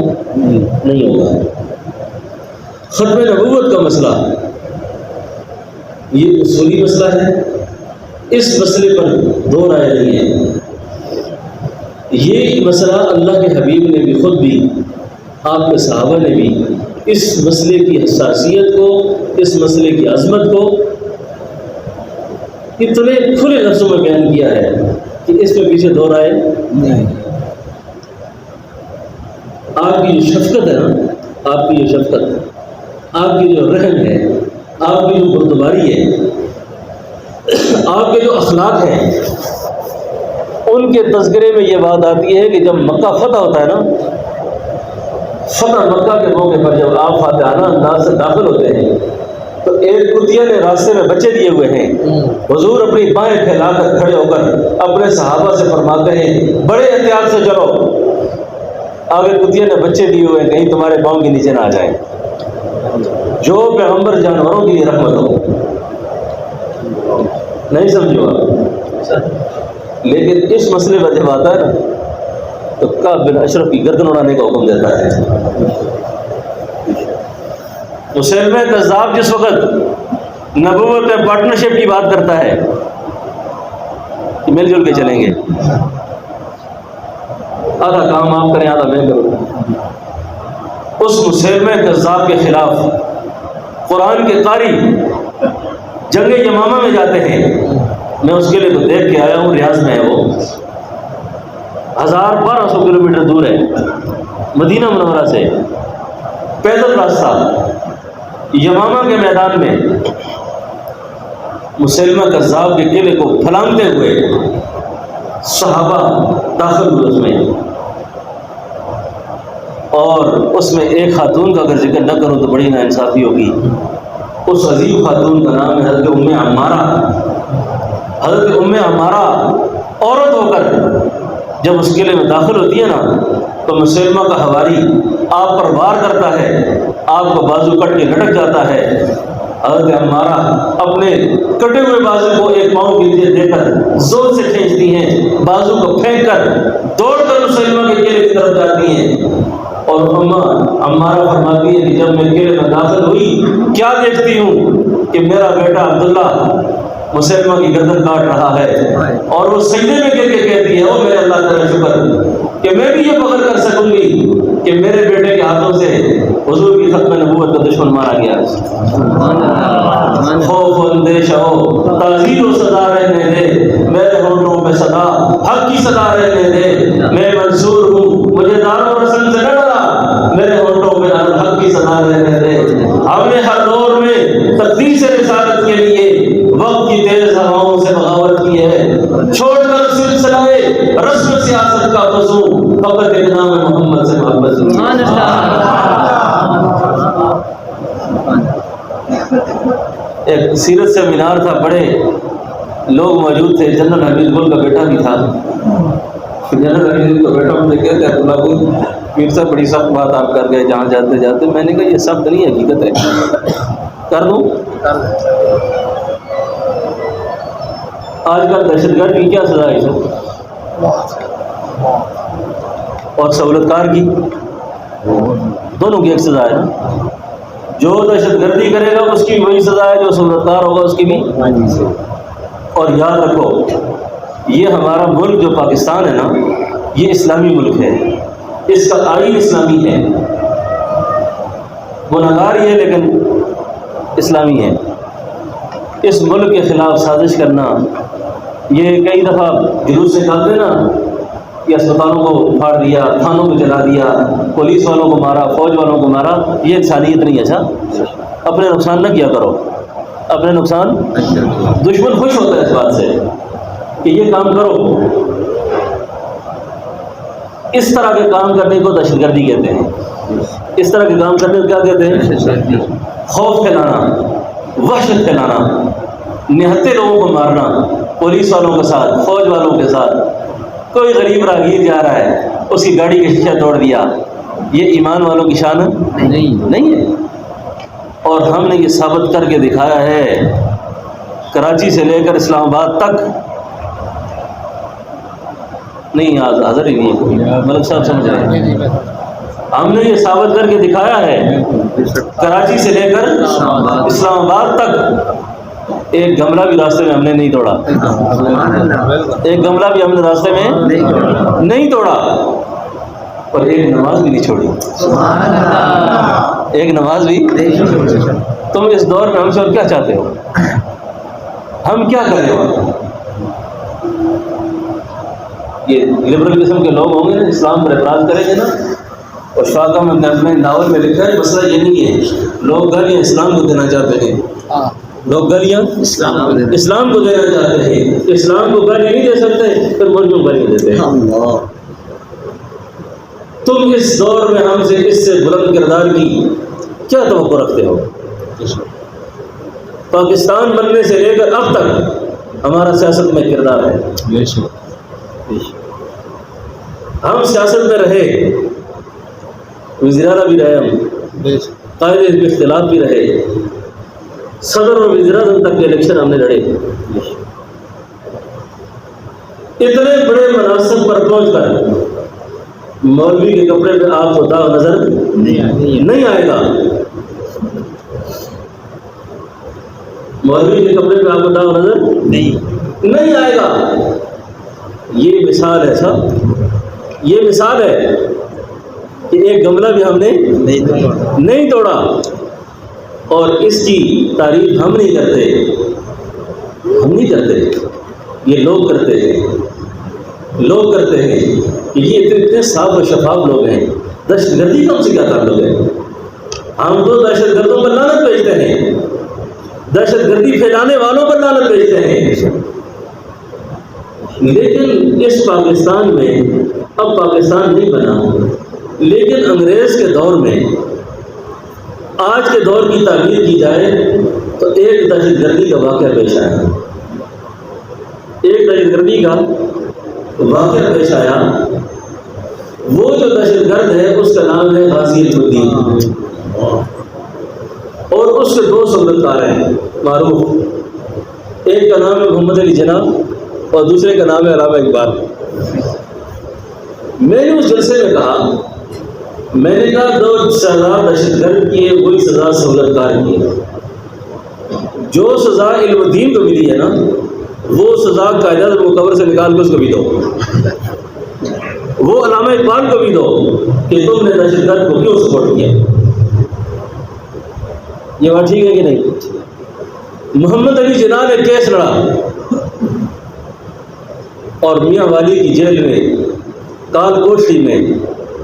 نہیں ہوگا. ختم نبوت کا مسئلہ یہ اصولی مسئلہ ہے، اس مسئلے پر دو رائے نہیں ہے. یہ مسئلہ اللہ کے حبیب نے بھی، خود بھی، آپ کے صحابہ نے بھی اس مسئلے کی حساسیت کو، اس مسئلے کی عظمت کو اتنے کھلے لفظوں میں بیان کیا ہے کہ اس میں پیچھے دو رائے نہیں. آپ کی جو شفقت ہے نا، آپ کی جو شفقت، آپ کی جو رحم ہے، آپ کی جو بردباری ہے، آپ کے جو اخلاق ہیں، ان کے تذکرے میں یہ بات آتی ہے کہ جب مکہ فتح ہوتا ہے نا، فتح مکہ کے موقع پر جب آپ فاتحانہ انداز سے داخل ہوتے ہیں تو ایک کتیا نے راستے میں بچے دیے ہوئے ہیں. حضور اپنی بائیں پھیلا کر کھڑے ہو کر اپنے صحابہ سے فرماتے ہیں بڑے احتیاط سے چلو، آگے کتیا نے بچے دیے ہوئے ہیں، کہیں تمہارے پاؤں کے نیچے نہ آ جائیں. جو پیغمبر جانوروں کی رحمت ہو، نہیں سمجھو آپ. لیکن اس مسئلے پر جب آتا ہے نا تو کعب بن اشرف کی گردن اڑانے کا حکم دیتا ہے. مسلمہ کذاب جس وقت نبوت میں پارٹنرشپ کی بات کرتا ہے کہ مل جل کے چلیں گے، آدھا کام آپ کریں آدھا میں کروں، اس مسلمہ کذاب کے خلاف قرآن کے قاری جنگ یمامہ میں جاتے ہیں. میں اس کے لیے تو دیکھ کے آیا ہوں، ریاض میں ہے وہ. 1200 کلومیٹر دور ہے مدینہ منورہ سے، پیدل راستہ، یمامہ کے میدان میں مسلمہ کذاب کے قلعے کو پھلانگتے ہوئے صحابہ داخل ہوئے اس میں، اور اس میں ایک خاتون کا اگر ذکر نہ کروں تو بڑی ناانصافی ہوگی۔ اس عظیم خاتون کا نام ہے حضرت ام عمارہ۔ حضرت ام عمارہ عورت ہو کر جب اس قلعے میں داخل ہوتی ہے نا تو مسلمہ کا حواری آپ پر وار کرتا ہے، آپ کو بازو کٹ کے لٹک جاتا ہے۔ حضرت عمارہ اپنے کٹے ہوئے بازو کو ایک پاؤں کے لیے دے کر زور سے کھینچتی ہیں، بازو کو پھینک کر دوڑ کر مسلمہ کے قلعے کی طرف جاتی ہیں، اور عمارہ فرماتی ہے کہ جب میں قلعے میں داخل ہوئی کیا دیکھتی ہوں کہ میرا بیٹا عبداللہ مسلمہ کی گردن کاٹ رہا ہے، اور وہ سجدے میں گر کے کہتی ہے او میرے اللہ تعالیٰ شکر کہ میں بھی یہ فخر کر سکوں گی کہ میرے بیٹے کے ہاتھوں سے حضور کی ختم نبوت کا دشمن مارا گیا۔ خوف و اندیشہ ہو تعزیر و صدا رہنے دے، میرے ہونٹوں پہ صدا حق کی صدا رہنے دے، میں منصور ہوں مجھے دار و رسن سے نہ ڈرا، میرے ہونٹوں پہ حق کی صدا رہنے دے۔ ہم نے ہر دور میں تقدیس رسالت کے لیے وقت کی تیز ہواؤں سے بغاوت کی ہے، چھوڑ کر سلسلہ رسم سیاست کا وضو فقط ایک نام محمد سے محبت۔ سبحان اللہ۔ ایک سیرت سے مینار تھا، بڑے لوگ موجود تھے، جنرل حمید گل کا بیٹا بھی تھا۔ جنرل حمید گل کا بیٹا مجھے کہتے ہیں عبداللہ گل میر صاحب بڑی سخت بات آپ کر گئے جہاں جاتے جاتے۔ میں نے کہا یہ سخت نہیں حقیقت ہے، کر دوں۔ آج کل دہشت گرد کی کیا سزا ہے سر، اور سہولت کار کی، دونوں کی ایک سزا ہے نا۔ جو دہشت گردی کرے گا اس کی وہی سزا ہے، جو سہولت کار ہوگا اس کی بھی۔ اور یاد رکھو یہ ہمارا ملک جو پاکستان ہے نا یہ اسلامی ملک ہے، اس کا آئین اسلامی ہے، گناہگار یہ ہے لیکن اسلامی ہے۔ اس ملک کے خلاف سازش کرنا، یہ کئی دفعہ جلوس نکالتے نا کہ اسپتالوں کو پھاڑ دیا، تھانوں کو جلا دیا، پولیس والوں کو مارا، فوج والوں کو مارا، یہ انسانیت نہیں ہے۔ اچھا اپنے نقصان نہ کیا کرو، اپنے نقصان، دشمن خوش ہوتا ہے اس بات سے کہ یہ کام کرو۔ اس طرح کے کام کرنے کو دہشت گردی کہتے ہیں، اس طرح کے کام کرنے کو کیا کہتے ہیں؟ خوف پھیلانا، وحشت پھیلانا، نہتے لوگوں کو مارنا، پولیس والوں کے ساتھ، فوج والوں کے ساتھ۔ کوئی غریب راہگیر جا رہا ہے اس کی گاڑی کا شیشہ توڑ دیا، یہ ایمان والوں کی شان نہیں ہے۔ اور ہم نے یہ ثابت کر کے دکھایا ہے، کراچی سے لے کر اسلام آباد تک نہیں، حاضر ہی نہیں ہے کوئی، ملک صاحب سمجھ رہے ہیں، ہم نے یہ ثابت کر کے دکھایا ہے، کراچی سے لے کر اسلام آباد تک ایک گملہ بھی راستے میں ہم نے نہیں توڑا، ایک گملہ بھی ہم نے راستے میں نہیں توڑا، اور ایک نماز بھی نہیں چھوڑی، ایک نماز بھی۔ تم اس دور میں ہم سے اور کیا چاہتے ہو؟ ہم کیا کریں؟ یہ لبرل قسم کے لوگ ہوں گے نا، اسلام پر اعتراض کریں گے نا، اور شاہ کا میں اپنے ناول میں لکھا ہے مسئلہ یہ نہیں ہے، لوگ گالیاں اسلام کو دینا چاہتے ہیں، لوگ گالیاں اسلام کو دینا چاہتے ہیں، اسلام کو گالی نہیں دے سکتے پھر مرجوں گالی دیتے ہیں۔ تم اس دور میں ہم سے اس سے بلند کردار کی کیا توقع رکھتے ہو؟ پاکستان بننے سے لے کر اب تک ہمارا سیاست میں کردار ہے، ہم سیاست میں رہے، وزیر اعلیٰ بھی رہے، ہم قائد اختلاف بھی رہے، صدر اور وزیر اعظم تک کے الیکشن ہم نے لڑے، اتنے بڑے مناصب پر پہنچ کر مولوی کے کپڑے پہ آپ کو داغ نظر نہیں آئے گا، مولوی کے کپڑے پہ آپ کو داغ نظر نہیں آئے گا۔ یہ مثال ہے صاحب، یہ مثال ہے کہ ایک گملہ بھی ہم نے نہیں توڑا، اور اس کی تعریف ہم نہیں کرتے، یہ لوگ کرتے ہیں۔ لوگ کرتے ہیں کہ یہ اتنے صاف و شفاف لوگ ہیں، دہشت گردی کا ان سے کیا تعلق ہے؟ ہم تو دہشت گردوں پر لعنت بھیجتے ہیں، دہشت گردی پھیلانے والوں پر لعنت بھیجتے ہیں۔ لیکن اس پاکستان میں اب پاکستان نہیں بنا، لیکن انگریز کے دور میں آج کے دور کی تعبیر کی جائے تو ایک دہشت گردی کا واقعہ پیش آیا، ایک دہشت گردی کا واقعہ پیش آیا۔ وہ جو دہشت گرد ہے اس کا نام ہے غازی علم الدین، اور اس کے دو صورتکار ہیں معروف، ایک کا نام ہے محمد علی جناح اور دوسرے کا نام ہے علامہ اقبال۔ میں نے اس جلسے میں کہا، میں نے کہا دو سزا دہشت گرد کی ہے وہی سزا سہولتکار کی ہے۔ جو سزا علم الدین کو ملی ہے نا وہ سزا قائد اعظم کو قبر سے نکال کے اس کو بھی دو، وہ علامہ اقبال کو بھی دو کہ تم نے دہشت گرد کو کیوں سپورٹ کیا۔ یہ بات ٹھیک ہے کہ نہیں؟ محمد علی جناح نے کیس لڑا اور میاں والی کی جیل میں کال کوٹلی میں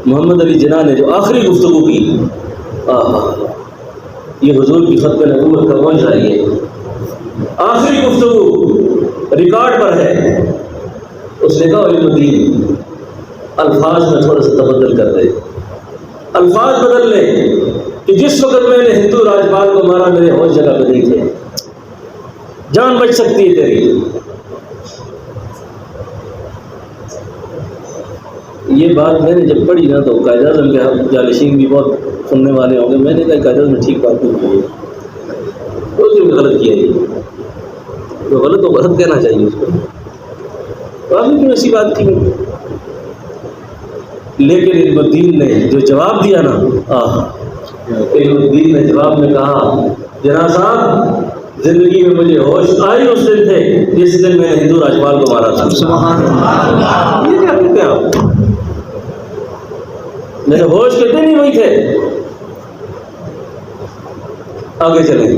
محمد علی جناح نے جو آخری گفتگو کی، یہ حضور کی ختم نبوت کا پہنچ رہی ہے، آخری گفتگو ریکارڈ پر ہے۔ اس نے کہا علم الدین الفاظ میں تھوڑا سا تبدل کر دے، الفاظ بدل لے کہ جس وقت میں نے ہندو راجپال کو مارا میرے ہوش جگہ پہ نہیں تھے، جان بچ سکتی ہے تیری۔ یہ بات میں نے جب پڑھی نا تو قائد اعظم کے جانشین بھی بہت سننے والے ہوں گے، میں نے کہا قائد اعظم نے ٹھیک بات نہیں کی ہے، وہ جو غلط کیا ہے، جو غلط ہو غلط کہنا چاہیے اس کو، تو آپ نے کیوں ایسی بات کی؟ لیکن علم الدین نے جو جواب دیا نا، علم الدین نے جواب میں کہا، جناح صاحب زندگی میں مجھے ہوش آئی اس دن تھے جس دن میں نے ہندو راجپال کو مارا تھا۔ سبحان اللہ، یہ کیا کہتے ہیں آپ؟ میرے ہوش کہتے نہیں وہی تھے۔ آگے چلیں،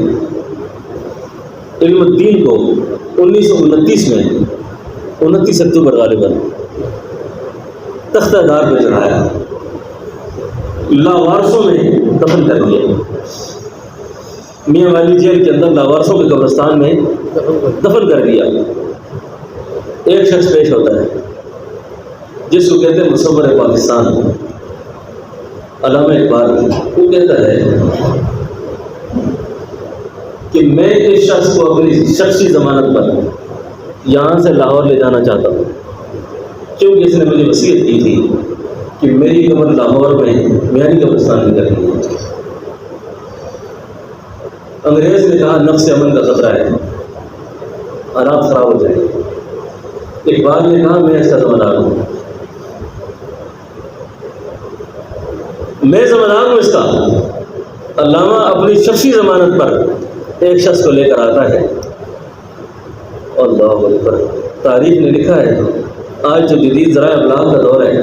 علم الدین کو 1929 میں 29 اکتوبر غالباً تختہ دار پہ چڑھایا، لاوارسوں میں دفن کر دیا، میاں والی جیل کے اندر لاوارسوں کے قبرستان میں دفن کر دیا۔ ایک شخص پیش ہوتا ہے جس کو کہتے ہیں مصور پاکستان، علامہ اقبال، وہ کہتا ہے کہ میں اس شخص کو اپنی شخصی ضمانت پر یہاں سے لاہور لے جانا چاہتا ہوں، کیونکہ اس نے مجھے وصیت کی تھی کہ میری قبر لاہور میں میانی قبرستان میں کرنی ہے۔ انگریز نے کہا نفس امن کا خطرہ ہے، حالات خراب ہو جائیں گے۔ اقبال نے کہا میں اس کا ذمہ دار ہوں، میں ذمہ دار ہوں اس کا۔ علامہ اپنی شخصی ضمانت پر ایک شخص کو لے کر آتا ہے، اللہ اکبر۔ تاریخ نے لکھا ہے، آج جو جدید ذرائع ابلاغ کا دور ہے،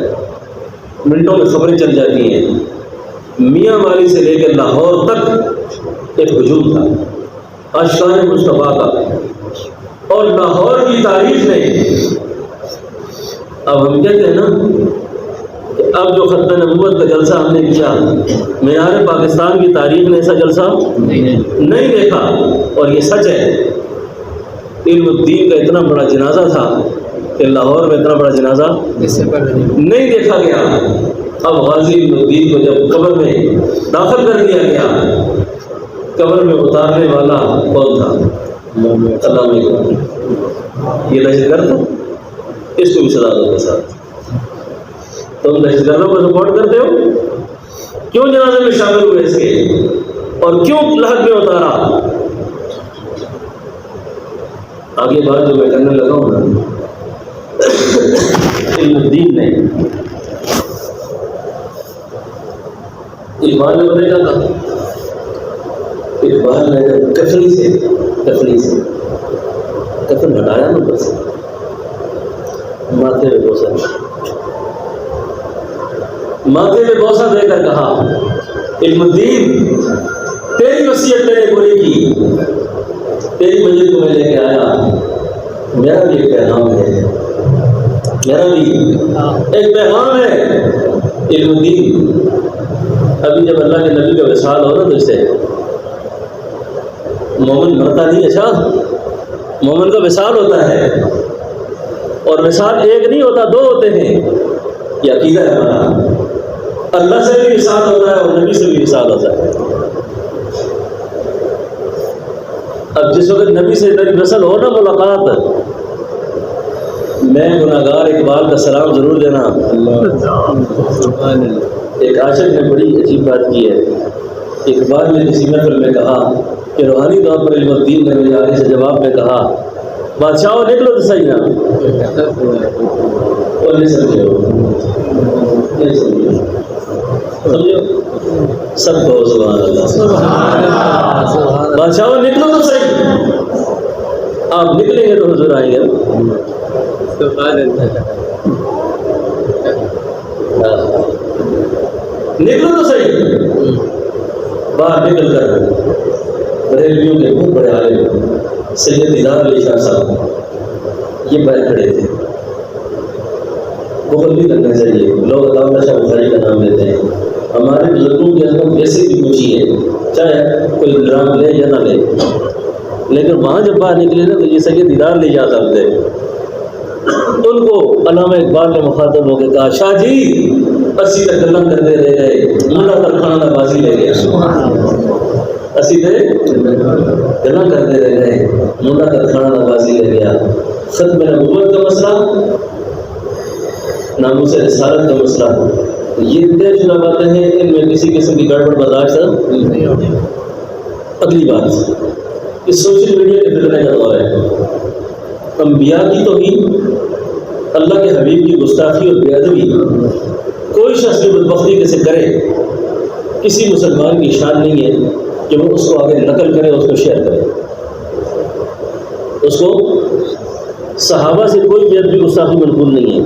منٹوں میں خبریں چل جاتی ہیں، میاں والی سے لے کے لاہور تک ایک ہجوم تھا اشکار مصطفیٰ کا، اور لاہور کی تاریخ نے، اب ہم کہتے ہیں نا کہ اب جو ختم نبوت کا جلسہ ہم نے کیا، معیار پاکستان کی تاریخ نے ایسا جلسہ نہیں دیکھا، اور یہ سچ ہے۔ علم الدین کا اتنا بڑا جنازہ تھا کہ لاہور میں اتنا بڑا جنازہ نہیں دیکھا گیا۔ اب غازی علم الدین کو جب قبر میں داخل کر دیا گیا، قبر میں اتارنے والا کون تھا؟ علامہ اقبال۔ یہ دہشت گرد تھا، اس کو بھی سزا دو کے ساتھ۔ تم دہشت گردوں کو سپورٹ کرتے ہو، کیوں جنازے میں شامل ہوئے اس کے، اور کیوں لحد میں اتارا؟ آگے بات جو میں کرنے لگا ہوں نا، علم الدین نے، اقبال نے بتایا کیا تھا؟ اقبال نے کفنی سے کفن ہٹایا نا، اوپر سے ماتھے میں بوسہ دے کر کہا، علم الدین تیری وصیت میں نے پوری کی، تیری مسجد کو میں لے کے آیا، میرا بھی ایک پیغام ہے میرا بھی ایک پیغام ہے علم دین. ابھی جب اللہ کے نبی کا وصال ہو نا تو اس سے مومن مرتا نہیں. اچھا مومن کا وصال ہوتا ہے اور وصال ایک نہیں ہوتا، دو ہوتے ہیں. یہ عقیدہ ہے ہمارا. اللہ سے بھی وصال ہوتا ہے اور نبی سے بھی وصال ہوتا ہے. اب جس وقت نبی سے تیری وصل ہو نا ملاقات، میں گناہگار اقبال کا سلام ضرور دینا. ایک عاشق نے بڑی عجیب بات کی ہے. اقبال نے کسی محفل میں کہا کہ روحانی طور پر علم الدین نے میرے آنے سے جواب میں کہا بادشاہوں نکلو تو صحیح نا. اور نہیں سمجھو سب کو سبحان اللہ. بادشاہوں نکلو تو صحیح. آپ نکلیں گے تو حضور آئیں گے. نکلو تو صحیح. باہر نکل کر بریلویوں کے بہت بڑے عالم سید دیدار علی شاہ صاحب یہ بیٹھ کھڑے تھے. بہت بھی کرنا چاہیے. لوگ علامہ شاہ بخاری کا نام لیتے ہیں. ہمارے بزرگوں کی حکم ویسے بھی اونچی ہے، چاہے کوئی ڈرام لے یا نہ لے، لیکن وہاں جب باہر نکلے نا تو یہ سید دیدار لے جا سکتے. ان کو علامہ اقبال نے مخاطب ہو کے کہا شاہ جی اسی تک گلا کرتے رہ گئے، منڈا پر کھانا بازی لے گیا. اسی تک گلا کرتے رہ گئے، منڈا پر کھانا بازی لے گیا. ختم نبوت کا مسئلہ، ناموس رسالت کا مسئلہ، یہ طے شدہ باتیں ہیں. ان میں کسی قسم کی گڑبڑ برداشت نہیں ہوتی. اگلی بات، اس سوشل میڈیا کے فتنے کا دور ہے. انبیاء کی توہین، اللہ کے حبیب کی گستاخی اور بے ادبی کوئی شخص جو بدبختی کیسے کرے، کسی مسلمان کی شان نہیں ہے کہ وہ اس کو آگے نقل کرے، اس کو شیئر کرے. اس کو صحابہ سے کوئی بے ادبی گستاخی منقول نہیں ہے.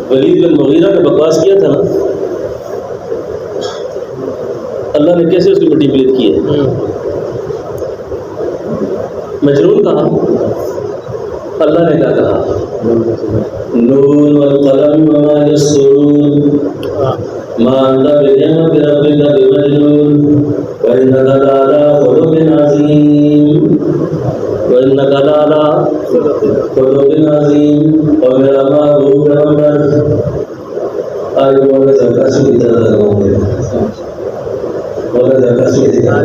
ولید بن مغیرہ نے بکواس کیا تھا نا، اللہ نے کیسے اس کی مٹی پلیت کی ہے. مجنون کہا، اللہ نے کیا کہا نون والقلم وما یسطرون ما انت بنعمت ربک بمجنون وانک لعلی خلق عظیم وانک لعلی خلق عظیم. اور میرا محبوب پیغمبر آج مولا زکاس کی طرح لگاؤں گے، مولا زکاس کی طرح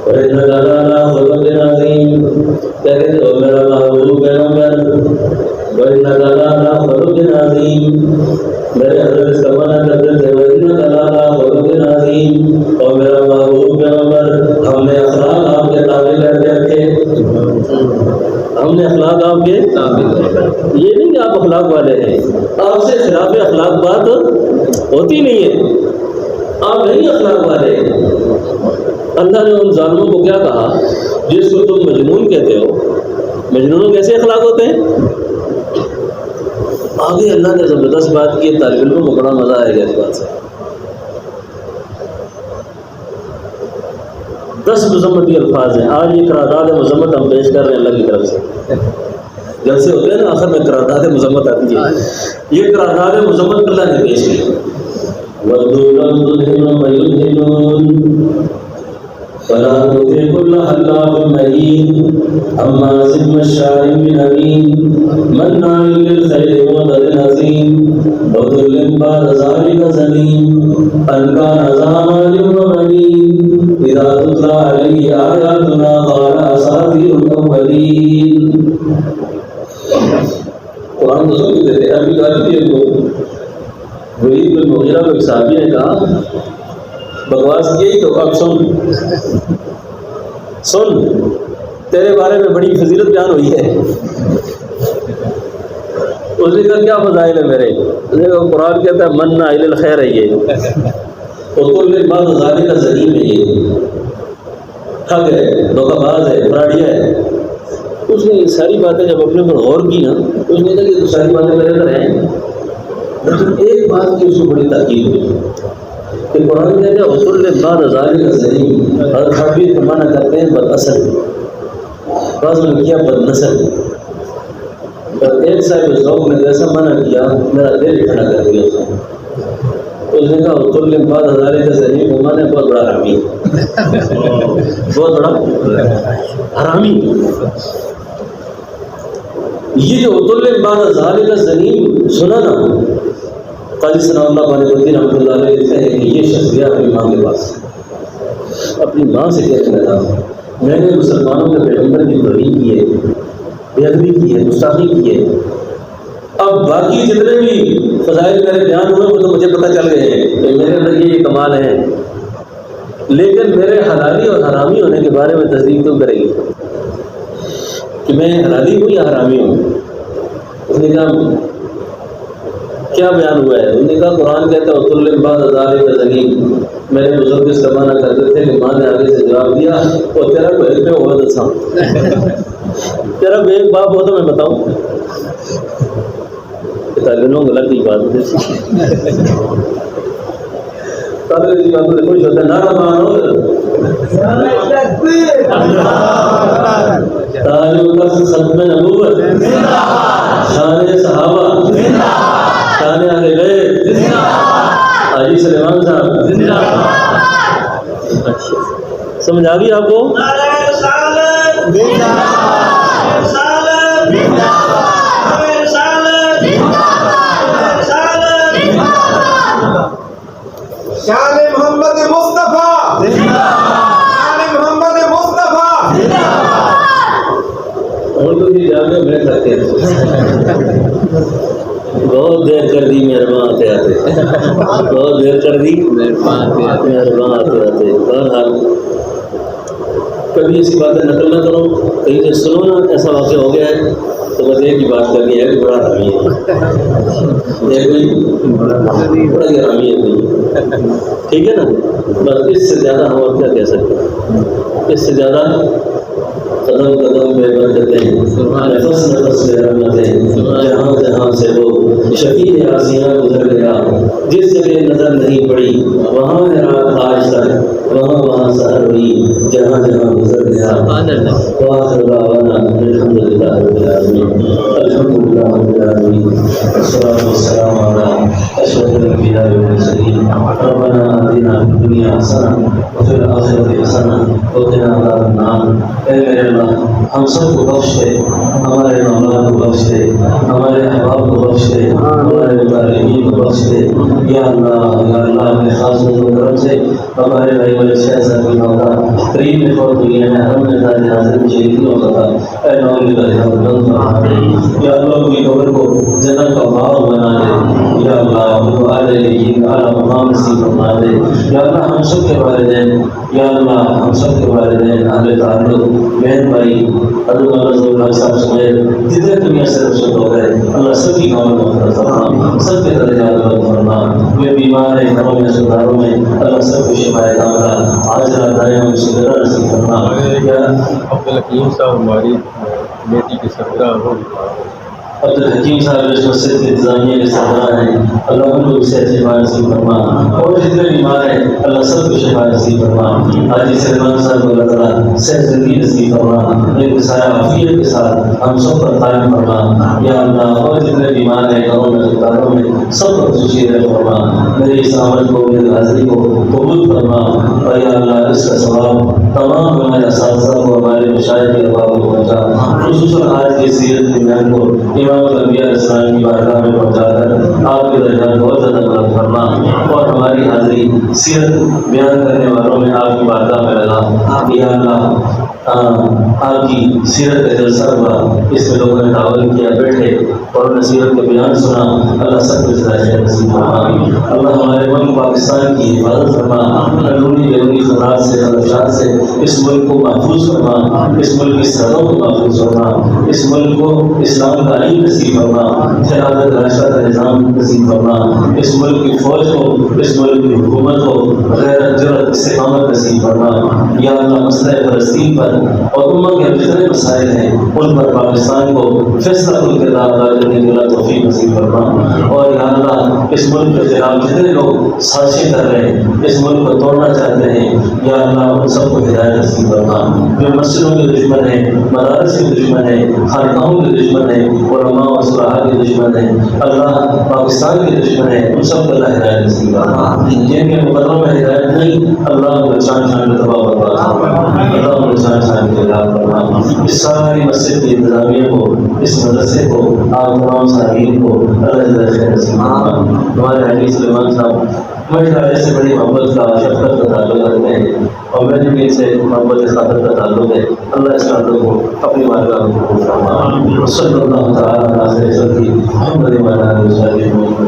وانک لعلی خلق عظیم. کہتے تھے اور میرا محبوب پیغمبر وانک لعلی خلق عظیم. میرے حضرت اس کا منع کرتے تھے وانک لعلی خلق عظیم. اور میرا محبوب پیغمبر ہم نے اخلاق آپ کے تابع کر کے رکھے، ہم نے اخلاق آپ کے یہ نہیں کہ آپ اخلاق والے ہیں. آپ سے خلاف اخلاق بات ہوتی نہیں ہے، آپ نہیں اخلاق والے. اللہ نے ان ظالموں کو کیا کہا جس کو تم مجنون کہتے ہو؟ مجنونوں کیسے اخلاق ہوتے ہیں؟ آگے اللہ نے زبردست بات کی. طالب علموں کو بڑا مزہ آئے گا اس بات سے. 10 مذمتی الفاظ ہیں. آج یہ قرارداد مذمت ہم پیش کر رہے ہیں اللہ کی طرف سے. جلسے ہوتے ہیں نا آخر میں قرارداد مذمت آتی ہے. یہ قرارداد مذمت اللہ نے پیش کی. وَدُّوا لَوْ تُدْهِنُ فَيُدْهِنُونَ فَلَا تُطِعْ كُلَّ حَلَّافٍ مَّهِينٍ هَمَّازٍ مَّشَّاءٍ بِنَمِيمٍ مَّنَّاعٍ لِّلْخَيْرِ مُعْتَدٍ أَثِيمٍ عُتُلٍّ بَعْدَ ذَٰلِكَ زَنِيمٍ أَن كَانَ ذَا مَالٍ وَبَنِينَ إِذَا تُتْلَىٰ عَلَيْهِ آيَاتُنَا قَالَ أَسَاطِيرُ الْأَوَّلِينَ. قرآن تو سمجھتے تھے. ابھی غالبی کو ولید بن مغیرہ کو ایک صحابی نے کہا بکواس کی تو اب سن تیرے بارے میں بڑی فضیلت بیان ہوئی ہے. اس نے کہا کیا فضائل ہے میرے؟ اس نے کہا قرآن کہتا ہے من نائل الخیر ہے یہ، اور کل بعض ذالک کا ظلیم ہے، یہ ٹھگ ہے، دھوکہ باز ہے، فراڈیا ہے. اس نے یہ ساری باتیں جب اپنے پر غور کی نا اس نے کہا کہ تو ساری باتیں میرے اندر ہیں، لیکن ایک بات کی اس کو بڑی تاکید ہوئی کہ قرآن کہتے ہیں عُتُلٍّ بَعْدَ ذَٰلِكَ زَنِيمٍ. اور حبیب کو منع کرتے ہیں بد اثر، بعض نے کیا بد نسل. اور ایک صاحب ذوق نے ایسا منع کیا میرا دل کھڑا کر دیا اس نے. اس نے کہا اتر بعد ہزارے کا ذریعہ گھمانے بہت بڑا حرامی ہے، بہت بڑا حرامی. یہ جو اتر بعد ہزارے کا ذریعہ سنا نا، قاضی ثناء اللہ بانیپتی رحمۃ اللہ علیہ لکھتے ہیں کہ یہ شخص گیا اپنی ماں کے پاس، اپنی ماں سے کہنے لگا میں نے مسلمانوں کے پیغمبر کی توہین کی ہے، بے ادبی کی ہے، گستاخی کی ہے. اب باقی جتنے بھی فضائل میرے بیان ہوئے وہ تو مجھے پتہ چل گئے ہیں کہ میرے اندر یہ کمال ہے، لیکن میرے حلالی اور حرامی ہونے کے بارے میں تصدیق تو کرے گی کہ میں حلالی ہوں یا حرامی ہوں. اس نے کہا کیا بیان ہوا ہے؟ انہوں نے کہا قرآن کہتا ہے اتل بعد ہزارے کا ذلیل. میرے بزرگ اس کا معنی کرتے تھے کہ ماں نے آگے سے جواب دیا اور تیرا کوئی علم ہوا دسا تیرا بھی ایک باپ ہو تو میں بتاؤں تعلیم غلط کی بات خوش ہوتا ہے نعرہ مانو ختم نبوت، شان صحابہ، شان اہل بیت، حاجی سلیمان صاحب. سمجھ آ گئی آپ کو؟ شان محمد مصطفیٰ، شان محمد مصطفیٰ. اور تو بھی جانے میں کرتے ہیں بہت دیر کر دی مہربان آتے آتے، بہت دیر کر دی مہربان آتے آتے. بہرحال کبھی ایسی باتیں نقل نہ کرو، کہیں سے سنو نا ایسا واقعہ ہو گیا ہے تو بس ایک ہی بات کرنی ہے کہ بڑا حرامی ہے، بڑا حرامی ہے کوئی، ٹھیک ہے نا. بس اس سے زیادہ ہم اور کیا کہہ سکتے ہیں؟ اس سے زیادہ قدم قدم پہ برکتیں، نفس نفس میں رحمتیں، جہاں جہاں سے وہ شفیع آسیاں گزر گیا. جس جگہ نظر نہیں پڑی وہاں ہے رات آج تک، وہاں وہاں سحر ہوئی، جہاں جہاں گزر گیا. وآخر دعوانا الحمد للہ رب العالمین، الحمد للہ رب العالمین، والصلاۃ والسلام علی اشرف الانبیاء والمرسلین. ربنا آتنا فی الدنیا حسنہ وفی الآخرۃ حسنہ وقنا عذاب النار. اے میرے اللہ ہم سب کو بخش دے، ہمارے اولاد کو بخش دے، ہمارے احباب کو بخش دے، ہمارے متعلقین کو بخش دے. یا اللہ اپنے خاص فضل و کرم سے ہمارے بھائی بڑے شہر صاحب کی موتا قریب میں فوت ہوئی ہے، ہم نے تاج حاضر میں شہید ہوتا تھا. اے نولی کا جہاں بلند فرما، یا اللہ کی قبر کو جنت کا باغ بنا دے. یا اللہ ان کو اعلی لیکن اعلیٰ مقام نصیب فرما دے. یا اللہ ہم سب کے والدین، یا اللہ ہم سب کے والدین، اہل تعلق، بہن بھائی، حضرت رسول صاحب سمیت جتنے دنیا سے رخصت ہو گئے، اللہ سب کی قبر مغفرت فرما، سب کے درجات بلند فرما. یہ بیمار ہیں گھروں میں اسپتالوں میں، اللہ سب کو شفا کاملہ عاجلہ دائمہ مستمرہ نصیب فرما. یا عبدالحکیم صاحب ہماری بیٹی کے سربراہ ہو، عبدالحکیم صاحب اس مسجد کے انتظامیہ کے سربراہ ہیں، اللہ ان کو صحت شفا نصیب فرما. اور جتنے بیمار ہیں اللہ سب کو شفا نصیب فرما. حاجی سلیمان صاحب کو اللہ تعالیٰ صحت زندگی نصیب فرما، ایک سایہ عافیت کے ساتھ ہم سب پر قائم فرما. یا اللہ اور جتنے بیمار ہیں گھروں میں اسپتالوں میں سب پر خصوصی رحم فرما. میری اس آمد کو میری حاضری کو قبول فرما. اور یا اللہ اس کا ثواب تمام ہمارے اساتذہ کو، ہمارے مشاہد کے احباب کو پہنچا، خصوصاً آج کی سیرت کی محنت کو امام الانبیاء علیہ السلام کی بارگاہ میں پہنچا کر آپ کے درجات بہت زیادہ بلند فرما. اور ہماری حاضری سیرت بیان کرنے والوں میں آپ کی بارگاہ میں لگا. یا اللہ آپ کی سیرت کا جلسہ ہوا، اس میں لوگوں نے تعاون کیا، بیٹھے اور نصیرت کا بیان سنا. اللہ سب کو خیر نصیب فرما. اللہ ہمارے ملک پاکستان کی حفاظت فرما، اندرونی بیرونی خطرات سے، خدشات سے اس ملک کو محفوظ فرما، اس ملک کی سرحدوں کو محفوظ فرما، اس ملک کو اسلام کا آئین نصیب فرما، خلافت راشدہ کا نظام نصیب فرما. اس ملک کی فوج کو، اس ملک کی حکومت کو غیرت، جرأت پر استقامت نصیب فرما یا اللہ مسئلہ فلسطین پر اور امت کے جتنے مسائل ہیں ان پر پاکستان کو فیصلہ کن کردار ادا کرنے کے اللہ توفیق نصیب فرما اور یا اللہ اس ملک کے خلاف جتنے لوگ سازشیں کر رہے ہیں اس ملک کو توڑنا چاہتے ہیں یا اللہ ان سب کو ہدایت نصیب فرما جو مسجدوں کے دشمن ہیں مدارس کے دشمن ہیں خانقاہوں کے دشمن ہیں علماء اور صلاحاء کے دشمن ہیں اللہ پاکستان کے دشمن ہیں ان سب کو اللہ ہدایت نصیب فرما جن کے مقدموں میں ہدایت نہیں اللہ کو چاند چاند میں تباہ برباد اللہ کو چاند چاند کے علاج فرما اس ساری مسجد کی انتظامیہ کو اس مدرسے کو آپ تمام صاحبین کو اللہ خیر نصیب فرما ہمارے حاجی سلیمان صاحب ہمارے خیال سے بڑی محبت کا شفقت کا تعلق رکھتے ہیں اور میرے بھی سے محبت خاطر کا تعلق ہے اللہ اس تعلق کو اپنی بارگاہ میں قبول فرما صلی اللہ تعالی علیہ وسلم محمد وعلى آله وصحبه